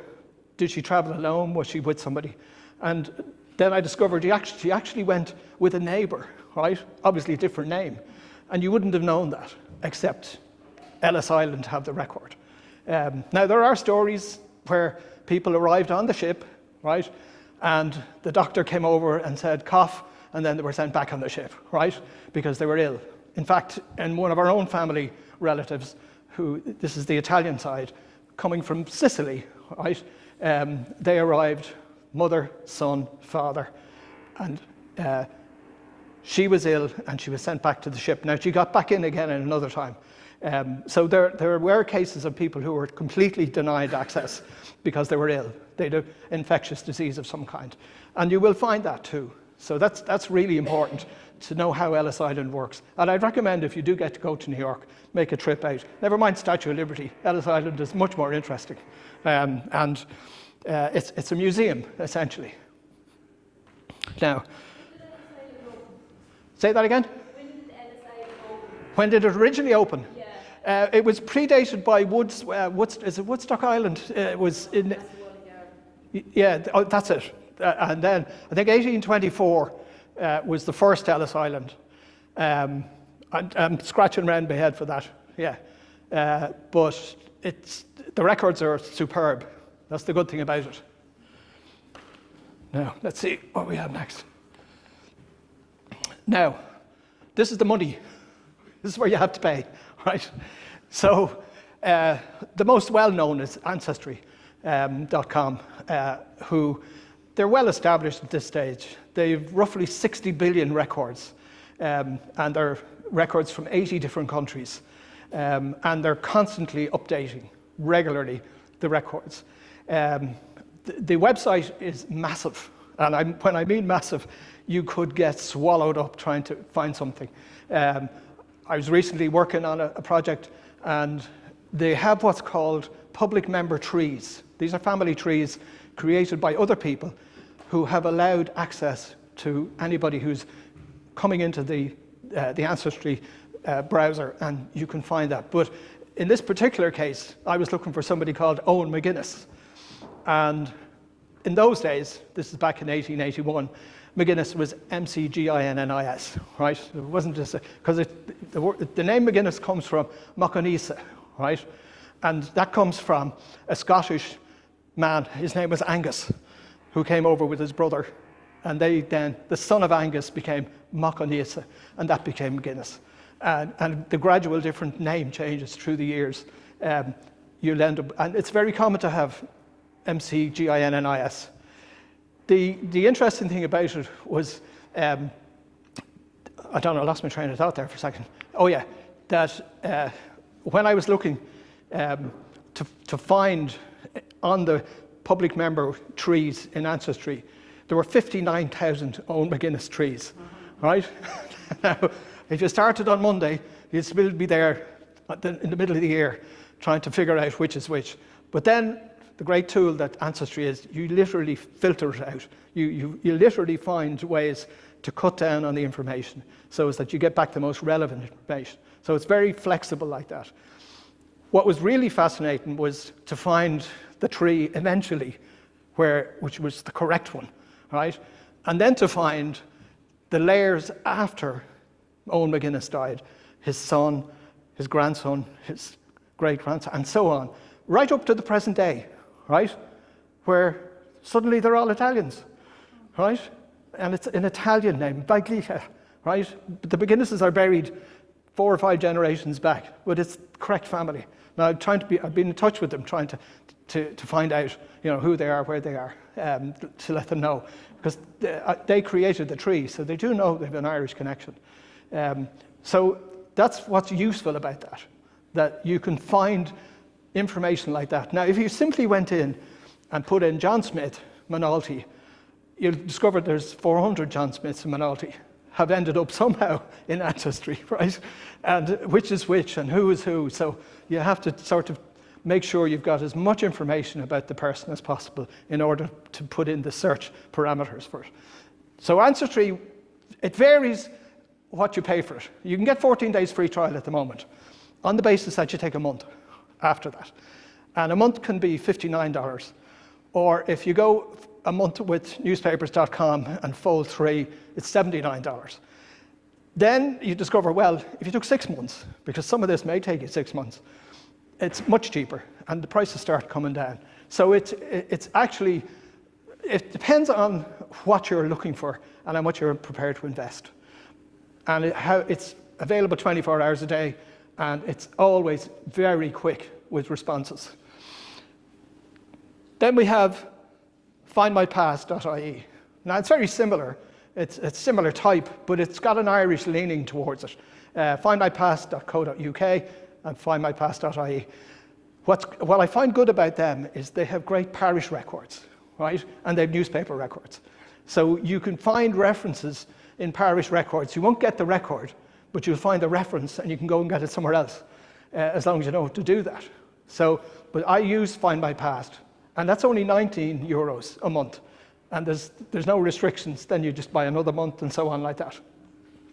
did she travel alone? Was she with somebody? And then I discovered she actually went with a neighbour, right? Obviously a different name. And you wouldn't have known that, except Ellis Island have the record. Now, there are stories where people arrived on the ship, right? And the doctor came over and said, cough, and then they were sent back on the ship, right? Because they were ill. In fact, in one of our own family relatives, who, this is the Italian side, coming from Sicily, right? They arrived, mother, son, father, and she was ill and she was sent back to the ship. Now, she got back in again in another time. So there were cases of people who were completely denied access because they were ill. They had an infectious disease of some kind. And you will find that too. So that's really important to know how Ellis Island works. And I'd recommend, if you do get to go to New York, make a trip out. Never mind Statue of Liberty. Ellis Island is much more interesting. And it's a museum, essentially. Now, say that again? When did Ellis Island open? When did it originally open? Yeah. It was predated by is it Woodstock Island? It was in... That's the one in Ireland. Yeah, that's it. And then I think 1824 was the first Ellis Island. I'm scratching around my head for that, yeah. But the records are superb. That's the good thing about it. Now, let's see what we have next. Now, this is the money. This is where you have to pay, right? So, the most well-known is ancestry.com, who they're well established at this stage. They've roughly 60 billion records, and they're records from 80 different countries. And they're constantly updating, regularly, the records. The website is massive, and when I mean massive, you could get swallowed up trying to find something. I was recently working on a project, and they have what's called public member trees. These are family trees created by other people who have allowed access to anybody who's coming into the Ancestry browser, and you can find that. But in this particular case, I was looking for somebody called Owen McGuinness. And in those days, this is back in 1881, McGuinness was McGinnis, right? It wasn't just because the name McGuinness comes from Maccaneesa, right? And that comes from a Scottish man. His name was Angus, who came over with his brother. And the son of Angus became Maccaneesa, and that became McGuinness. And the gradual different name changes through the years. You'll end up, and it's very common to have McGinnis. The interesting thing about it was, I don't know, I lost my train of thought there for a second. Oh yeah, that when I was looking to find on the public member trees in Ancestry, there were 59,000 Owen McGuinness trees, right? Now, if you started on Monday, you'd still be there in the middle of the year trying to figure out which is which. But then the great tool that Ancestry is, you literally filter it out. You literally find ways to cut down on the information so as that you get back the most relevant information. So it's very flexible like that. What was really fascinating was to find the tree eventually, which was the correct one, right? And then to find the layers after Owen McGuinness died, his son, his grandson, his great-grandson, and so on, right up to the present day, right? Where suddenly they're all Italians, right? And it's an Italian name, Baglica, right? But the McGuinnesses are buried 4 or 5 generations back, but it's the correct family. Now, I've been in touch with them, trying to find out, who they are, where they are, to let them know, because they created the tree, so they do know they have an Irish connection. So that's what's useful about that you can find information like that. Now, if you simply went in and put in John Smith, Minalty, you'll discover there's 400 John Smiths in Minalty have ended up somehow in Ancestry, right? And which is which and who is who. So you have to sort of make sure you've got as much information about the person as possible in order to put in the search parameters for it. So Ancestry, it varies what you pay for it. You can get 14 days free trial at the moment on the basis that you take a month after that. And a month can be $59. Or if you go a month with newspapers.com and fold 3, it's $79. Then you discover, well, if you took 6 months, because some of this may take you 6 months, it's much cheaper and the prices start coming down. So it's actually, it depends on what you're looking for and how much you're prepared to invest. And it's available 24 hours a day, and it's always very quick with responses. Then we have findmypast.ie. Now it's very similar. It's similar type, but it's got an Irish leaning towards it. Findmypast.co.uk and findmypast.ie. What I find good about them is they have great parish records, right? And they have newspaper records. So you can find references in parish records. You won't get the record, but you'll find the reference and you can go and get it somewhere else, as long as you know how to do that. So, but I use Find My Past, and that's only €19 a month. And there's no restrictions. Then you just buy another month and so on like that.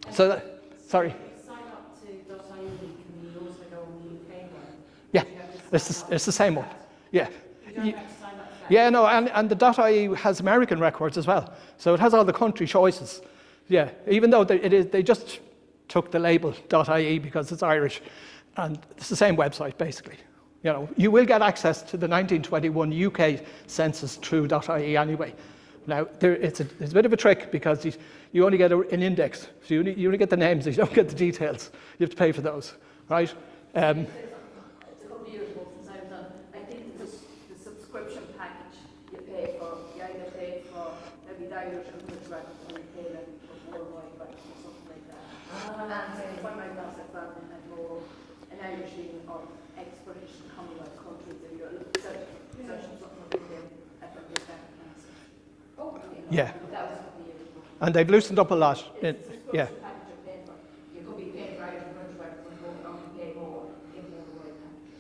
So, sorry. If you sign up to .ie, can you also go on the UK one? Yeah, it's the same one. Yeah. You don't have to sign up for that? Yeah, no, and the .ie has American records as well. So it has all the country choices. Yeah, even though they just took the label .ie because it's Irish, and it's the same website basically. You know, you will get access to the 1921 UK census through .ie anyway. Now, it's a bit of a trick because you only get an index, so you only get the names, you don't get the details. You have to pay for those, right? It's a couple of years ago since I've done, I think the subscription package you pay for, you either pay for maybe the Irish and British records, or you pay them for worldwide records or something like that. And Find My Past at Barton had more an Irish leaning or ex-British and Commonwealth countries if you're searching something about them at the start of cancer. Oh, Yeah. that was a couple of years ago. And they've loosened up a lot. It's a Yeah. subscription package you're paying for. You could be paying for Irish and British records and go on and pay more in the worldwide package.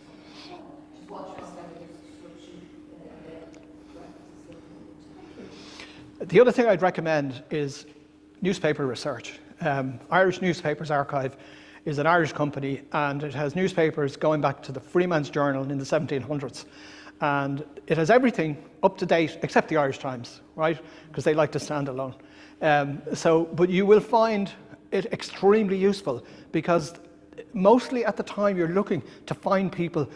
Just watch your standard subscription records. The other thing I'd recommend is newspaper research. Irish Newspapers Archive is an Irish company, and it has newspapers going back to the Freeman's Journal in the 1700s. And it has everything up to date except the Irish Times, right? Because they like to stand alone. But you will find it extremely useful because mostly at the time you're looking to find people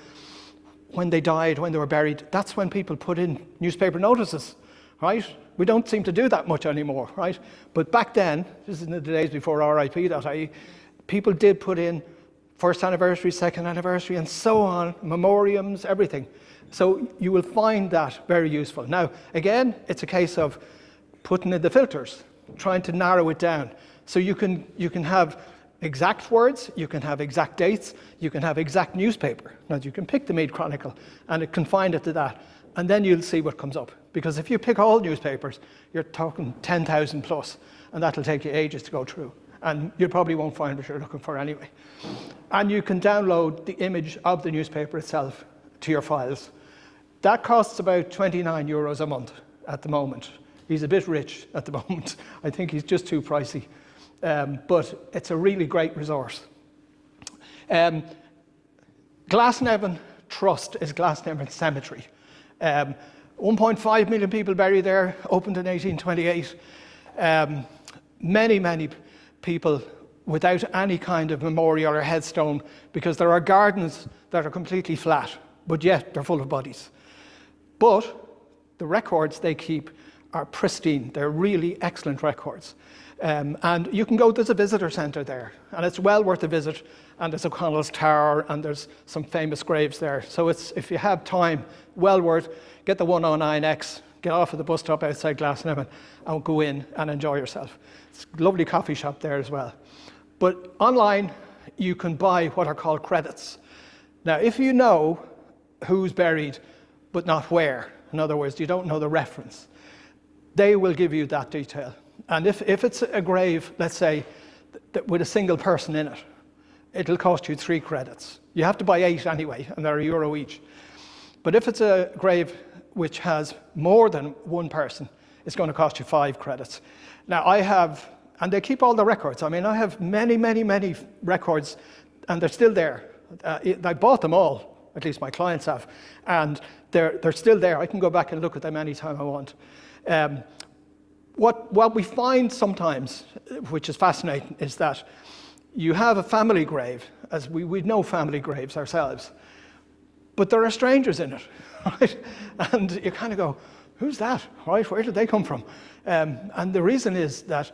when they died, when they were buried. That's when people put in newspaper notices, right? We don't seem to do that much anymore, right? But back then, this is in the days before RIP.ie, people did put in first anniversary, second anniversary, and so on, memoriams, everything. So you will find that very useful. Now, again, it's a case of putting in the filters, trying to narrow it down. So you can have exact words, you can have exact dates, you can have exact newspaper. Now, you can pick the Mead Chronicle, and it can find it to that. And then you'll see what comes up. Because if you pick all newspapers, you're talking 10,000 plus, and that'll take you ages to go through. And you probably won't find what you're looking for anyway. And you can download the image of the newspaper itself to your files. That costs about €29 a month at the moment. He's a bit rich at the moment. I think he's just too pricey. But it's a really great resource. Glasnevin Trust is Glasnevin Cemetery. 1.5 million people buried there, opened in 1828. Many people without any kind of memorial or headstone because there are gardens that are completely flat, but yet they're full of bodies. But the records they keep are pristine. They're really excellent records. And you can go, there's a visitor centre there, and it's well worth a visit. And there's O'Connell's Tower, and there's some famous graves there. So it's, if you have time, well worth, get the 109X, get off at the bus stop outside Glasnevin, and go in and enjoy yourself. It's a lovely coffee shop there as well. But online, you can buy what are called credits. Now, if you know who's buried, but not where, in other words, you don't know the reference, they will give you that detail. And if it's a grave, let's say, with a single person in it, it'll cost you 3 credits. You have to buy 8 anyway, and they're €1 each. But if it's a grave which has more than one person, it's going to cost you 5 credits. Now, and they keep all the records. I mean, I have many, many, many records, and they're still there. I bought them all, at least my clients have, and they're still there. I can go back and look at them anytime I want. What we find sometimes, which is fascinating, is that you have a family grave, as we know family graves ourselves, but there are strangers in it, right? And you kind of go, who's that, right? Where did they come from? And the reason is that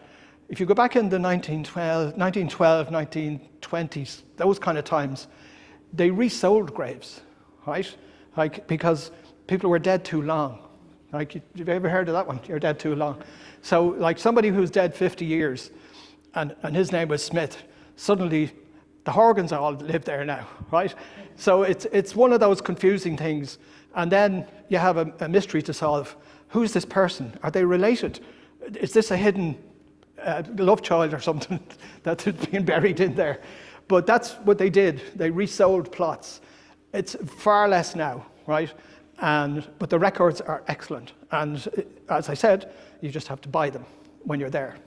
if you go back in the 1912, 1920s, those kind of times, they resold graves, right? Like, because people were dead too long. Like, have you ever heard of that one? You're dead too long. So, like, somebody who's dead 50 years, and his name was Smith, suddenly the Horgans all live there now, right? So it's one of those confusing things. And then you have a mystery to solve. Who's this person? Are they related? Is this a hidden love child or something that's being buried in there? But that's what they did. They resold plots. It's far less now, right? But the records are excellent. And as I said, you just have to buy them when you're there.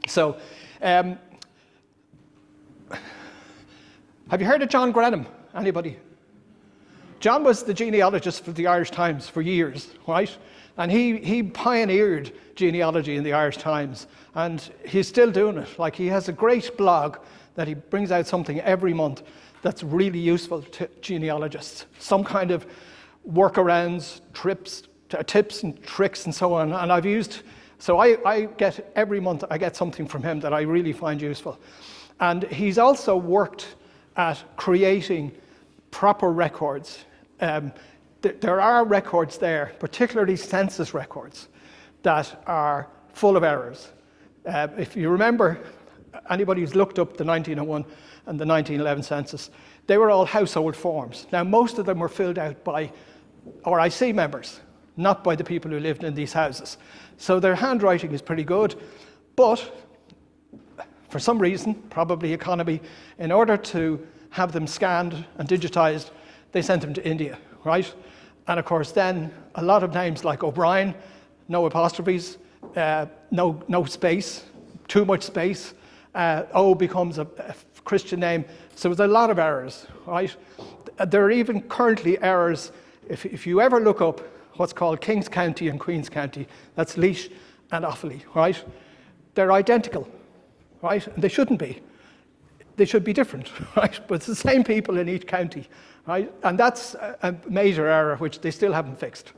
So, have you heard of John Grenham? Anybody? John was the genealogist for the Irish Times for years, right? And he pioneered genealogy in the Irish Times, and he's still doing it. Like, he has a great blog that he brings out something every month that's really useful to genealogists. Some kind of workarounds, tips and tricks and so on. And I get every month, I get something from him that I really find useful. And he's also worked at creating proper records. There are records there, particularly census records, that are full of errors. If you remember, anybody who's looked up the 1901 and the 1911 census, they were all household forms. Now, most of them were filled out by RIC members, not by the people who lived in these houses. So their handwriting is pretty good, but for some reason, probably economy, in order to have them scanned and digitized, they sent them to India, right? And of course, then a lot of names like O'Brien, no apostrophes, no space, too much space. O becomes a Christian name. So there's a lot of errors, right? There are even currently errors. If you ever look up what's called Kings County and Queens County, that's Laois and Offaly, right? They're identical, right? And they shouldn't be. They should be different, right? But it's the same people in each county, right? And that's a major error which they still haven't fixed.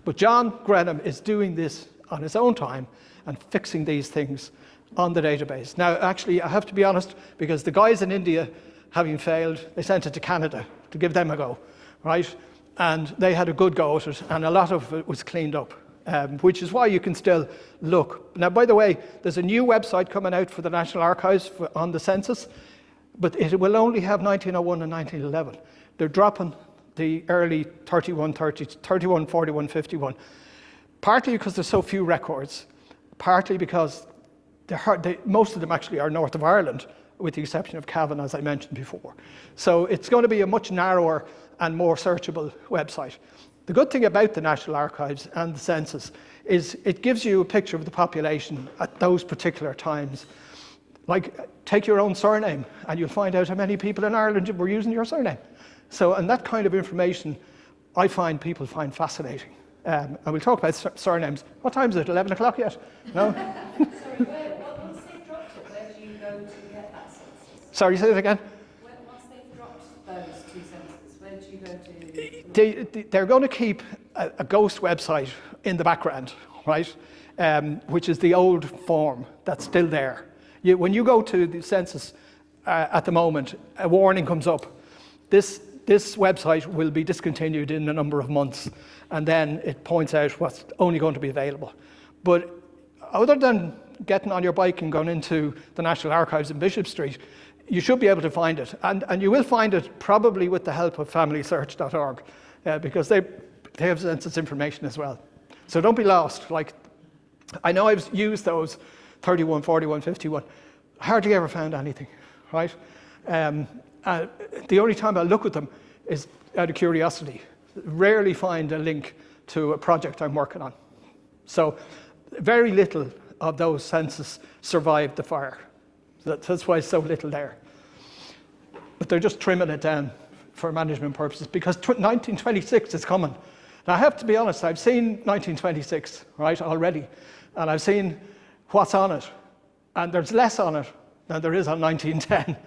But John Grenham is doing this on his own time and fixing these things on the database. Now, actually, I have to be honest, because the guys in India, having failed, they sent it to Canada to give them a go, right? And they had a good go at it, and a lot of it was cleaned up, which is why you can still look. Now, by the way, there's a new website coming out for the National Archives on the census, but it will only have 1901 and 1911. They're dropping the early 31, 41, 51, partly because there's so few records, partly because most of them actually are north of Ireland, with the exception of Cavan, as I mentioned before. So it's going to be a much narrower and more searchable website. The good thing about the National Archives and the census is it gives you a picture of the population at those particular times. Like, take your own surname and you'll find out how many people in Ireland were using your surname. So, and that kind of information I find people find fascinating. And we'll talk about surnames. What time is it, 11 o'clock yet? No? Sorry, once they've dropped it, where do you go to get that census? Sorry, say it again? Once they've dropped those two censuses, where do you go to? They're going to keep a ghost website in the background, right? Which is the old form that's still there. When you go to the census at the moment, a warning comes up. This website will be discontinued in a number of months, and then it points out what's only going to be available. But other than getting on your bike and going into the National Archives in Bishop Street, you should be able to find it. And you will find it probably with the help of familysearch.org, because they have census information as well. So don't be lost. Like, I know I've used those 31, 41, 51. Hardly ever found anything, right? The only time I look at them is out of curiosity. Rarely find a link to a project I'm working on. So very little of those census survived the fire. That's why so little there. But they're just trimming it down for management purposes, because 1926 is coming. Now, I have to be honest, I've seen 1926, right, already, and I've seen what's on it, and there's less on it than there is on 1910.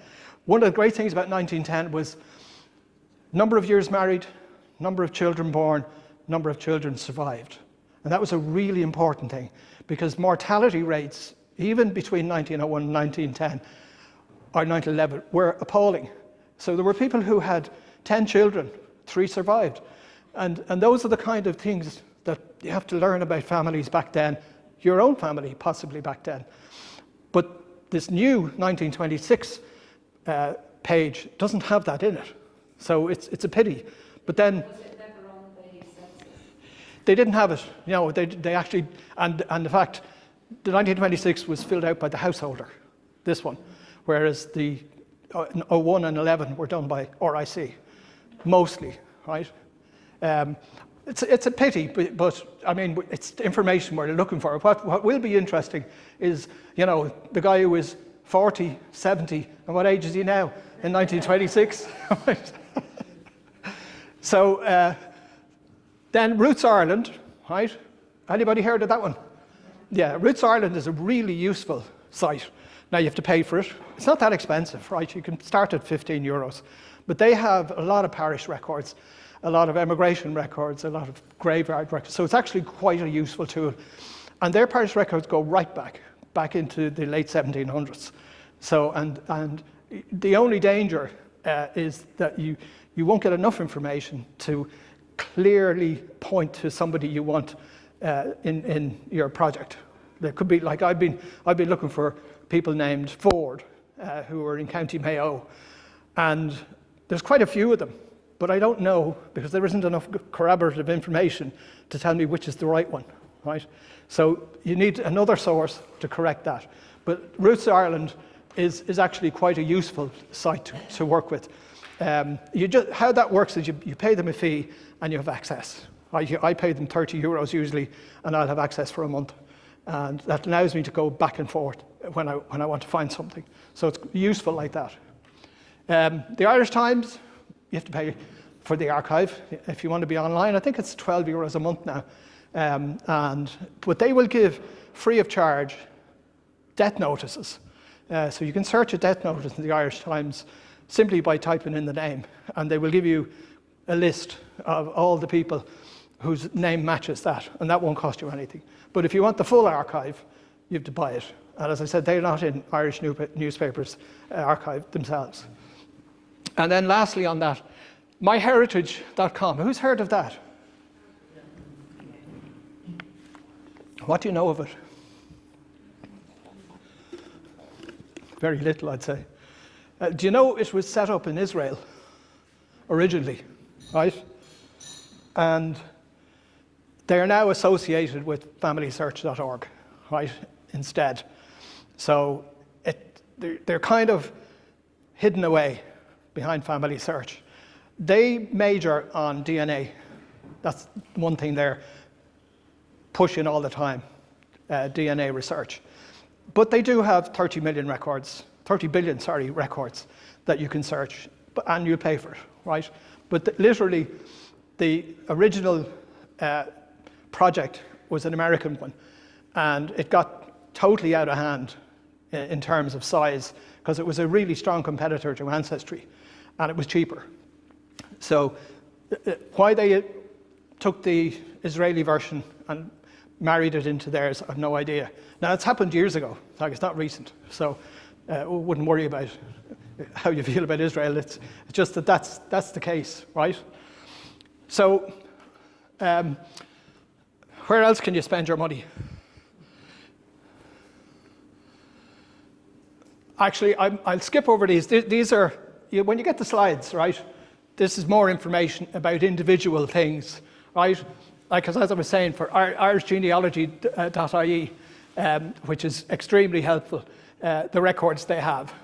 One of the great things about 1910 was number of years married, number of children born, number of children survived. And that was a really important thing, because mortality rates, even between 1901 and 1910, or 1911, were appalling. So there were people who had 10 children, 3 survived. And those are the kind of things that you have to learn about families back then, your own family possibly back then. But this new 1926 page doesn't have that in it. So it's a pity. But then Was it never on the census? they didn't have it. You know, they actually, and the fact, the 1926 was filled out by the householder, this one, whereas the 01 and 11 were done by RIC, mostly, right? It's a pity, but I mean, it's information we're looking for. What will be interesting is, you know, the guy who was 40, 70, and what age is he now in 1926? So then Roots Ireland, right? Anybody heard of that one? Yeah, Roots Ireland is a really useful site. Now you have to pay for it. It's not that expensive, right? You can start at €15. But they have a lot of parish records, a lot of emigration records, a lot of graveyard records. So it's actually quite a useful tool. And their parish records go right back into the late 1700s. So, and the only danger is that you won't get enough information to clearly point to somebody you want in your project. There could be, like I've been looking for people named Ford who are in County Mayo, and there's quite a few of them, but I don't know because there isn't enough corroborative information to tell me which is the right one, right? So you need another source to correct that. But Roots Ireland is actually quite a useful site to work with. How that works is you pay them a fee and you have access. I pay them €30 usually, and I'll have access for a month. And that allows me to go back and forth when I want to find something. So it's useful like that. The Irish Times, you have to pay for the archive if you want to be online. I think it's €12 a month now. But they will give, free of charge, death notices. So you can search a death notice in the Irish Times simply by typing in the name, and they will give you a list of all the people whose name matches that, and that won't cost you anything. But if you want the full archive, you have to buy it. And as I said, they're not in Irish newspapers archive themselves. And then lastly on that, myheritage.com. Who's heard of that? What do you know of it? Very little, I'd say. Do you know it was set up in Israel originally, right? And they are now associated with familysearch.org, right, instead. So they're kind of hidden away behind Family Search. They major on DNA. That's one thing they're pushing all the time, DNA research. But they do have 30 billion records that you can search, and you'll pay for it, right? But literally, the original project was an American one, and it got totally out of hand in terms of size because it was a really strong competitor to Ancestry, and it was cheaper. So why they took the Israeli version and married it into theirs, I've no idea. Now, it's happened years ago, like it's not recent, so wouldn't worry about how you feel about Israel. It's just that's the case, right? So where else can you spend your money? Actually, I'll skip over these. These are, when you get the slides, right, this is more information about individual things, right? Like, as I was saying, for irishgenealogy.ie, which is extremely helpful, the records they have.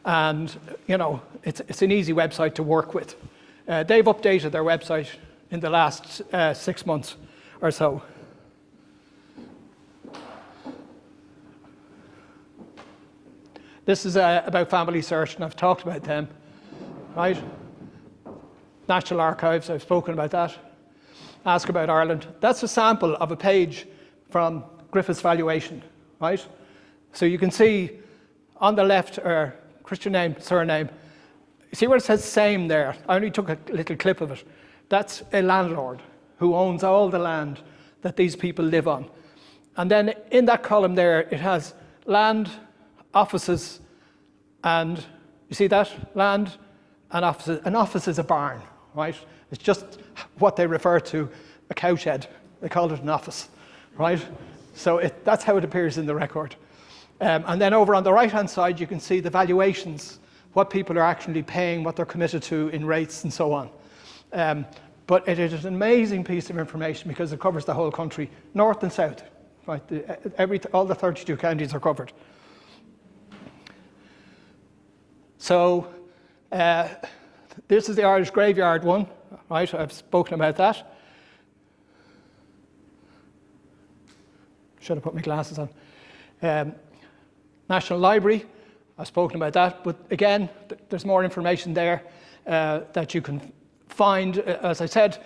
And, you know, it's an easy website to work with. They've updated their website in the last 6 months or so. This is about Family Search, and I've talked about them, right? National Archives, I've spoken about that. Ask About Ireland. That's a sample of a page from Griffith's valuation, right? So you can see on the left are Christian name, surname. You see where it says same there? I only took a little clip of it. That's a landlord who owns all the land that these people live on. And then in that column there, it has land, offices, and you see that? Land and offices. An office is a barn, right? It's just what they refer to, a cowshed. They call it an office, right? So that's how it appears in the record. And then over on the right-hand side, you can see the valuations, what people are actually paying, what they're committed to in rates and so on. But it is an amazing piece of information because it covers the whole country, north and south, right? All the 32 counties are covered. So this is the Irish graveyard one, right? I've spoken about that. Should have put my glasses on. National Library, I've spoken about that, but again, there's more information there that you can find. As I said,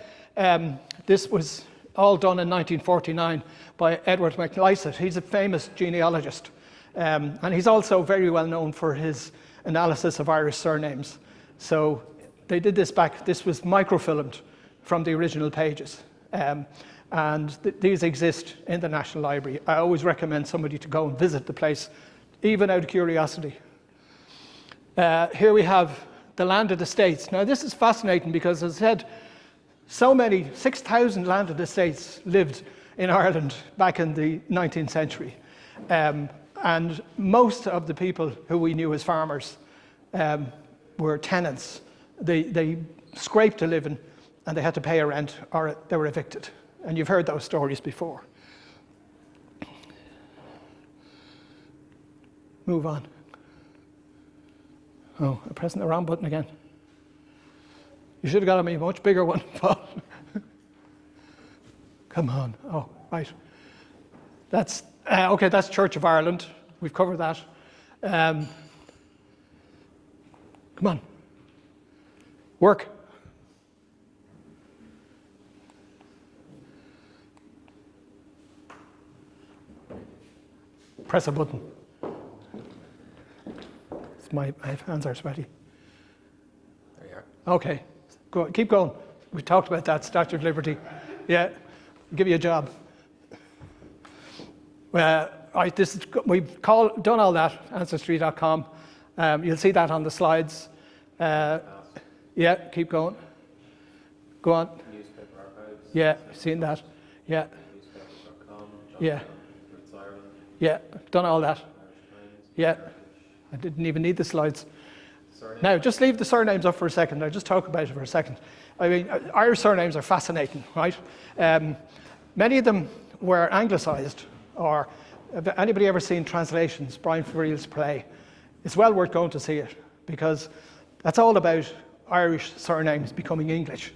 this was all done in 1949 by Edward MacLysett. He's a famous genealogist, and he's also very well known for his analysis of Irish surnames. So they did this this was microfilmed from the original pages. And these exist in the National Library. I always recommend somebody to go and visit the place, even out of curiosity. Here we have the landed estates. Now this is fascinating because, as I said, so many, 6,000 landed estates lived in Ireland back in the 19th century. And most of the people who we knew as farmers were tenants. They scraped a living and they had to pay a rent or they were evicted. And you've heard those stories before. Move on. Oh, I'm pressing the wrong button again. You should have got me a much bigger one, Paul. Come on. Oh, right. That's okay. That's Church of Ireland. We've covered that. Come on. Work. Press a button. My hands are sweaty. There you are. Okay, keep going. We talked about that, Statue of Liberty. Yeah, I'll give you a job. We've done all that, ancestry.com. You'll see that on the slides. Yeah, keep going. Go on. Newspaper archives. Yeah, seen that. Yeah. Newspaper.com. Yeah. Ireland. Yeah, done all that. Irish Times. Yeah. I didn't even need the slides. Surname. Now, just leave the surnames up for a second. I'll just talk about it for a second. I mean, Irish surnames are fascinating, right? Many of them were anglicised, or anybody ever seen Translations, Brian Friel's play? It's well worth going to see it, because that's all about Irish surnames becoming English.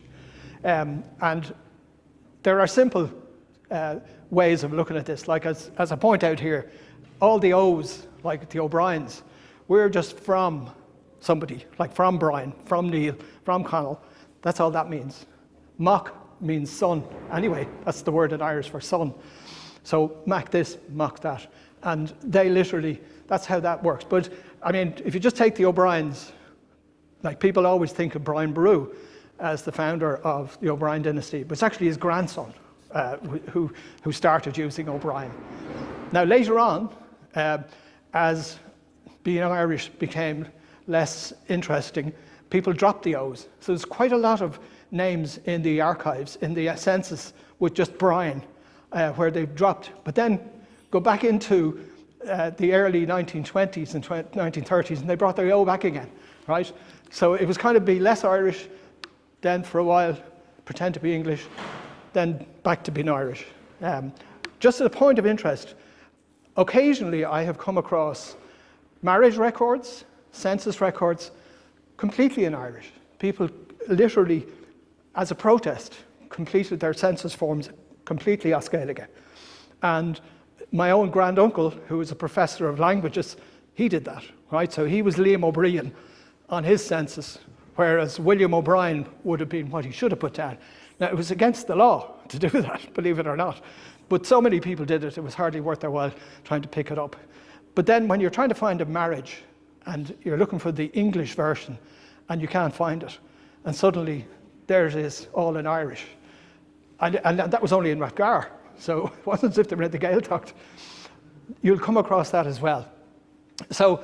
And there are simple ways of looking at this. Like, as I point out here, all the O's, like the O'Briens, we're just from somebody, like from Brian, from Neil, from Connell. That's all that means. Mock means son. Anyway, that's the word in Irish for son. So Mac this, Mock that. And they literally, that's how that works. But I mean, if you just take the O'Briens, like people always think of Brian Boru as the founder of the O'Brien dynasty, but it's actually his grandson who started using O'Brien. Now later on, as being Irish became less interesting, people dropped the O's. So there's quite a lot of names in the archives, in the census, with just Brian, where they've dropped. But then go back into the early 1920s and 1930s, and they brought their O back again, right? So it was kind of be less Irish, then for a while pretend to be English, then back to being Irish. Just as a point of interest, occasionally I have come across marriage records, census records, completely in Irish. People literally, as a protest, completed their census forms completely as Gaeilge. And my own granduncle, who was a professor of languages, he did that, right? So he was Liam O'Brien on his census, whereas William O'Brien would have been what he should have put down. Now, it was against the law to do that, believe it or not. But so many people did it, it was hardly worth their while trying to pick it up. But then when you're trying to find a marriage and you're looking for the English version and you can't find it, and suddenly there it is, all in Irish. And that was only in Rathgar, so it wasn't as if they read the Gaeltacht. You'll come across that as well. So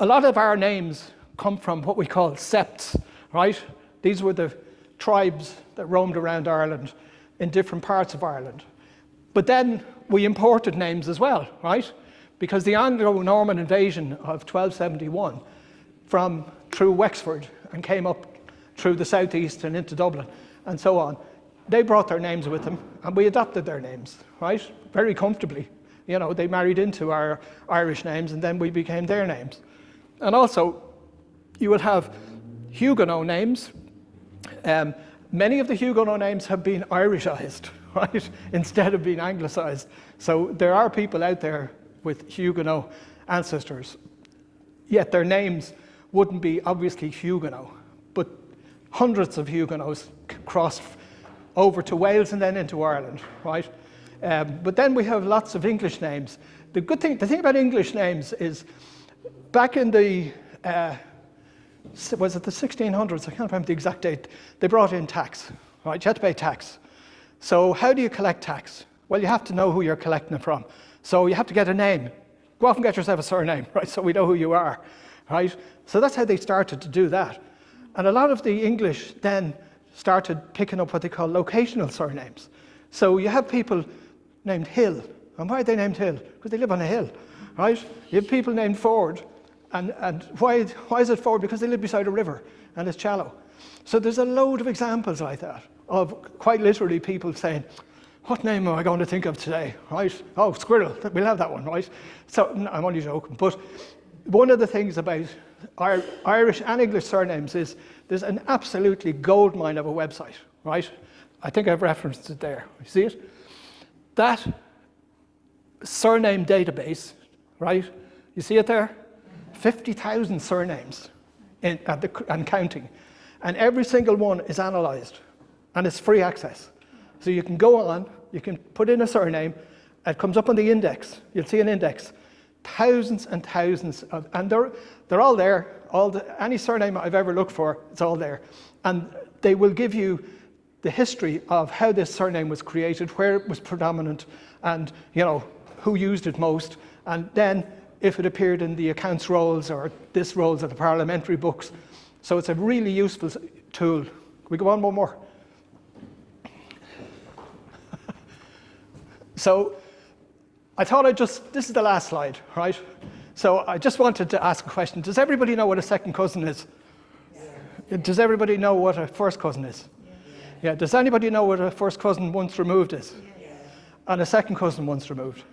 a lot of our names come from what we call septs, right? These were the tribes that roamed around Ireland in different parts of Ireland. But then we imported names as well, right? Because the Anglo-Norman invasion of 1271 from through Wexford and came up through the southeast and into Dublin and so on, they brought their names with them and we adopted their names, right? Very comfortably. You know, they married into our Irish names and then we became their names. And also, you will have Huguenot names. Many of the Huguenot names have been Irishized, right, instead of being Anglicized. So there are people out there with Huguenot ancestors, yet their names wouldn't be obviously Huguenot, but hundreds of Huguenots crossed over to Wales and then into Ireland, right? But then we have lots of English names. The thing about English names is, back in the was it the 1600s? I can't remember the exact date. They brought in tax, right? You had to pay tax. So how do you collect tax? Well, you have to know who you're collecting it from. So you have to get a name. Go off and get yourself a surname, right? So we know who you are, right? So that's how they started to do that. And a lot of the English then started picking up what they call locational surnames. So you have people named Hill. And why are they named Hill? Because they live on a hill, right? You have people named Ford. And why is it Ford? Because they live beside a river and it's shallow. So there's a load of examples like that of quite literally people saying, what name am I going to think of today, right? Oh, Squirrel, we'll have that one, right? So no, I'm only joking. But one of the things about Irish and English surnames is there's an absolutely goldmine of a website, right? I think I've referenced it there. You see it? That surname database, right? You see it there? 50,000 surnames and counting. And every single one is analysed and it's free access. So you can go on, you can put in a surname, it comes up on the index, you'll see an index, thousands and thousands of, and they're all there, any surname I've ever looked for, it's all there. And they will give you the history of how this surname was created, where it was predominant, and you know who used it most, and then if it appeared in the accounts rolls or this rolls of the parliamentary books. So it's a really useful tool. Can we go on one more? So I thought this is the last slide, right? So I just wanted to ask a question. Does everybody know what a second cousin is? Yeah. Does everybody know what a first cousin is? Yeah. Does anybody know what a first cousin once removed is? Yeah. And a second cousin once removed?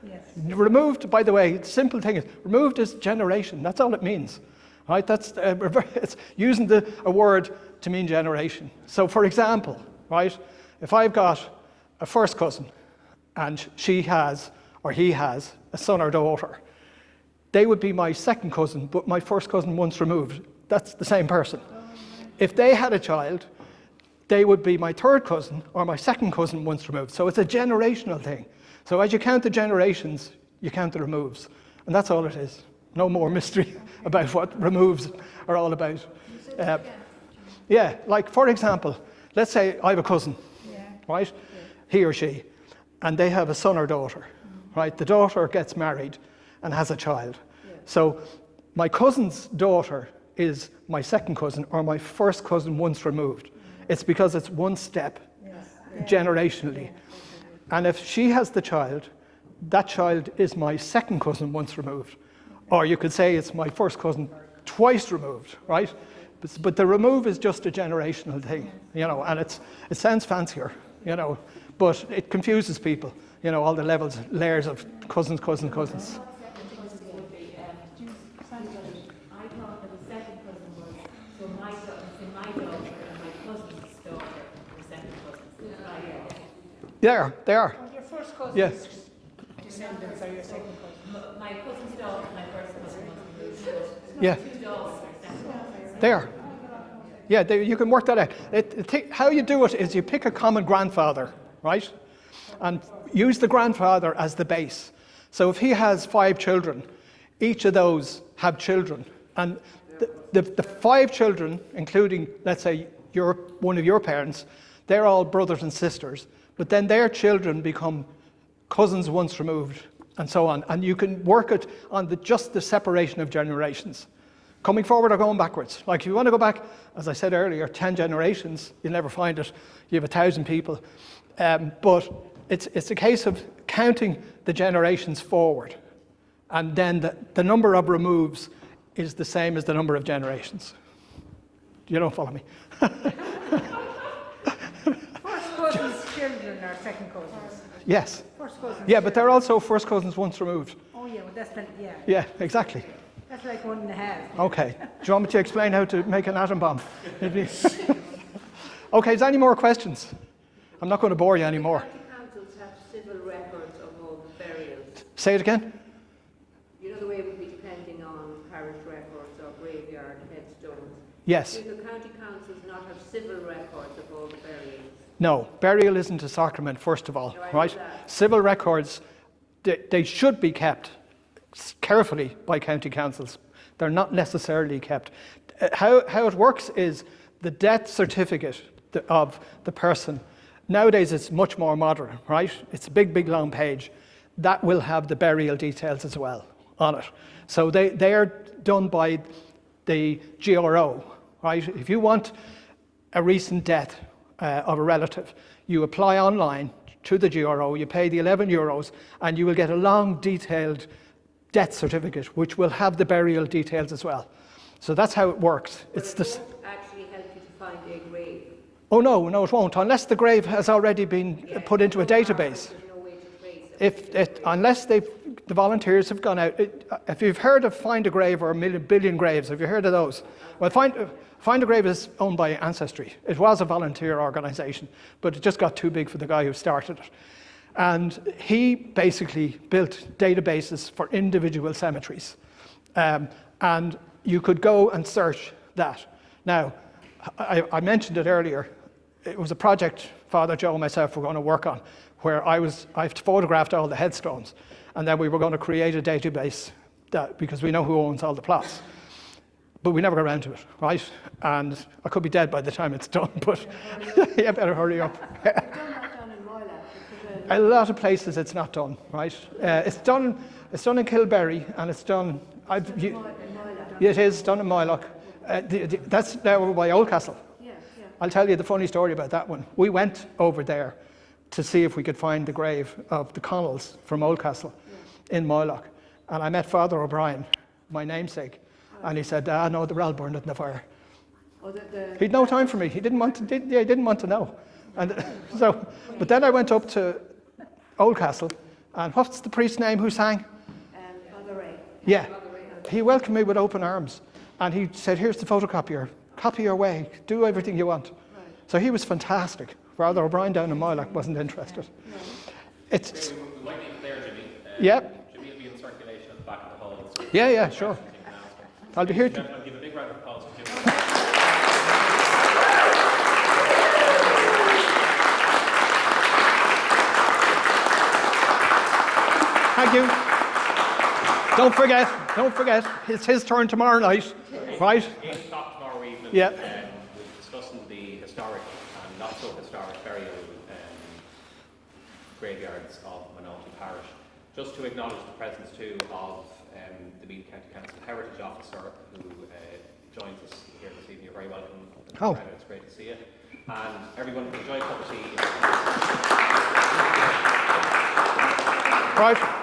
Yes. Removed, by the way, the simple thing is, removed is generation. That's all it means, right? That's it's using a word to mean generation. So for example, right, if I've got a first cousin and she has, or he has, a son or daughter, they would be my second cousin, but my first cousin once removed. That's the same person. If they had a child, they would be my third cousin or my second cousin once removed. So it's a generational thing. So as you count the generations, you count the removes. And that's all it is. No more mystery about what removes are all about. Yeah, like for example, let's say I have a cousin, right? He or she, and they have a son or daughter, right? The daughter gets married and has a child. So my cousin's daughter is my second cousin or my first cousin once removed. It's because it's one step generationally. And if she has the child, that child is my second cousin once removed. Or you could say it's my first cousin twice removed, right? But the remove is just a generational thing, and it sounds fancier, but it confuses people, all the layers of cousins. I thought that the second cousin was, so my daughter and my cousin's daughter were second cousins. They are. Well, your first cousin's Yes. descendants are your second cousin. My cousin's daughter and my first cousin was removed. Yeah. Two daughters are second cousins. There. Yeah, you can work that out. How you do it is you pick a common grandfather, right? And use the grandfather as the base. So if he has 5 children, each of those have children. And the 5 children, including, let's say, one of your parents, they're all brothers and sisters. But then their children become cousins once removed, and so on. And you can work it on just the separation of generations. Coming forward or going backwards. Like if you want to go back, as I said earlier, 10 generations, you'll never find it. You have 1,000 people. But it's a case of counting the generations forward. And then the number of removes is the same as the number of generations. You don't follow me? First cousin's children are second cousins. Yes. First cousin's Yeah, but they're children. also first cousins once removed. Oh, yeah, well, that's, yeah. Yeah, exactly. That's like 1.5. Okay. Do you want me to explain how to make an atom bomb? Okay, is there any more questions? I'm not going to bore you anymore. County councils have civil records of all the burials. Say it again? You know the way it would be depending on parish records or graveyard headstones. Yes. Do the county councils not have civil records of all the burials? No, burial isn't a sacrament, first of all, No, I know right? that. Civil records, they should be kept carefully by county councils. They're not necessarily kept. How it works is the death certificate of the person. Nowadays it's much more modern, right? It's a big, long page. That will have the burial details as well on it. So they are done by the GRO, right? If you want a recent death of a relative, you apply online to the GRO, you pay the €11, and you will get a long, detailed death certificate, which will have the burial details as well. So that's how it works. It's But it this. won't actually help you to find a grave. Oh no, it won't, unless the grave has already been put into a database. There's no way to trace it. Unless the volunteers have gone out. If you've heard of Find a Grave or billion Graves, have you heard of those? Well, Find a Grave is owned by Ancestry. It was a volunteer organisation, but it just got too big for the guy who started it. And he basically built databases for individual cemeteries. And you could go and search that. Now, I mentioned it earlier. It was a project Father Joe and myself were going to work on, where I photographed all the headstones, and then we were going to create a database because we know who owns all the plots. But we never got around to it, right? And I could be dead by the time it's done, but you better hurry up. A lot of places it's not done, right? It's done in Kilberry, and it's done. It is done in Moylock. That's now over by Oldcastle. I'll tell you the funny story about that one. We went over there to see if we could find the grave of the Connells from Oldcastle in Moylock, and I met Father O'Brien, my namesake, and he said, "No, they're all burned in the fire." He'd no time for me. He didn't want to know. And so, but then I went up to Oldcastle, and what's the priest's name who sang? Father Ray. Yeah, he welcomed me with open arms, and he said, "Here's the photocopier. Copy your way. Do everything you want." So he was fantastic. Father O'Brien down in Moylock wasn't interested. It's We might need there, Jimmy. Yep. Jimmy will be in circulation at the back of the hall. So Yeah, sure. I'll be here. I'll give a big round of applause to Jimmy. Thank you. Don't forget, it's his turn tomorrow night, right? 8 o'clock tomorrow evening. Yeah. We'll be discussing the historic and not so historic burial graveyards of Moynalty Parish. Just to acknowledge the presence too of the Meath County Council Heritage Officer who joins us here this evening. You're very welcome. Oh. It's great to see you. And everyone, enjoy a cup of tea. Right.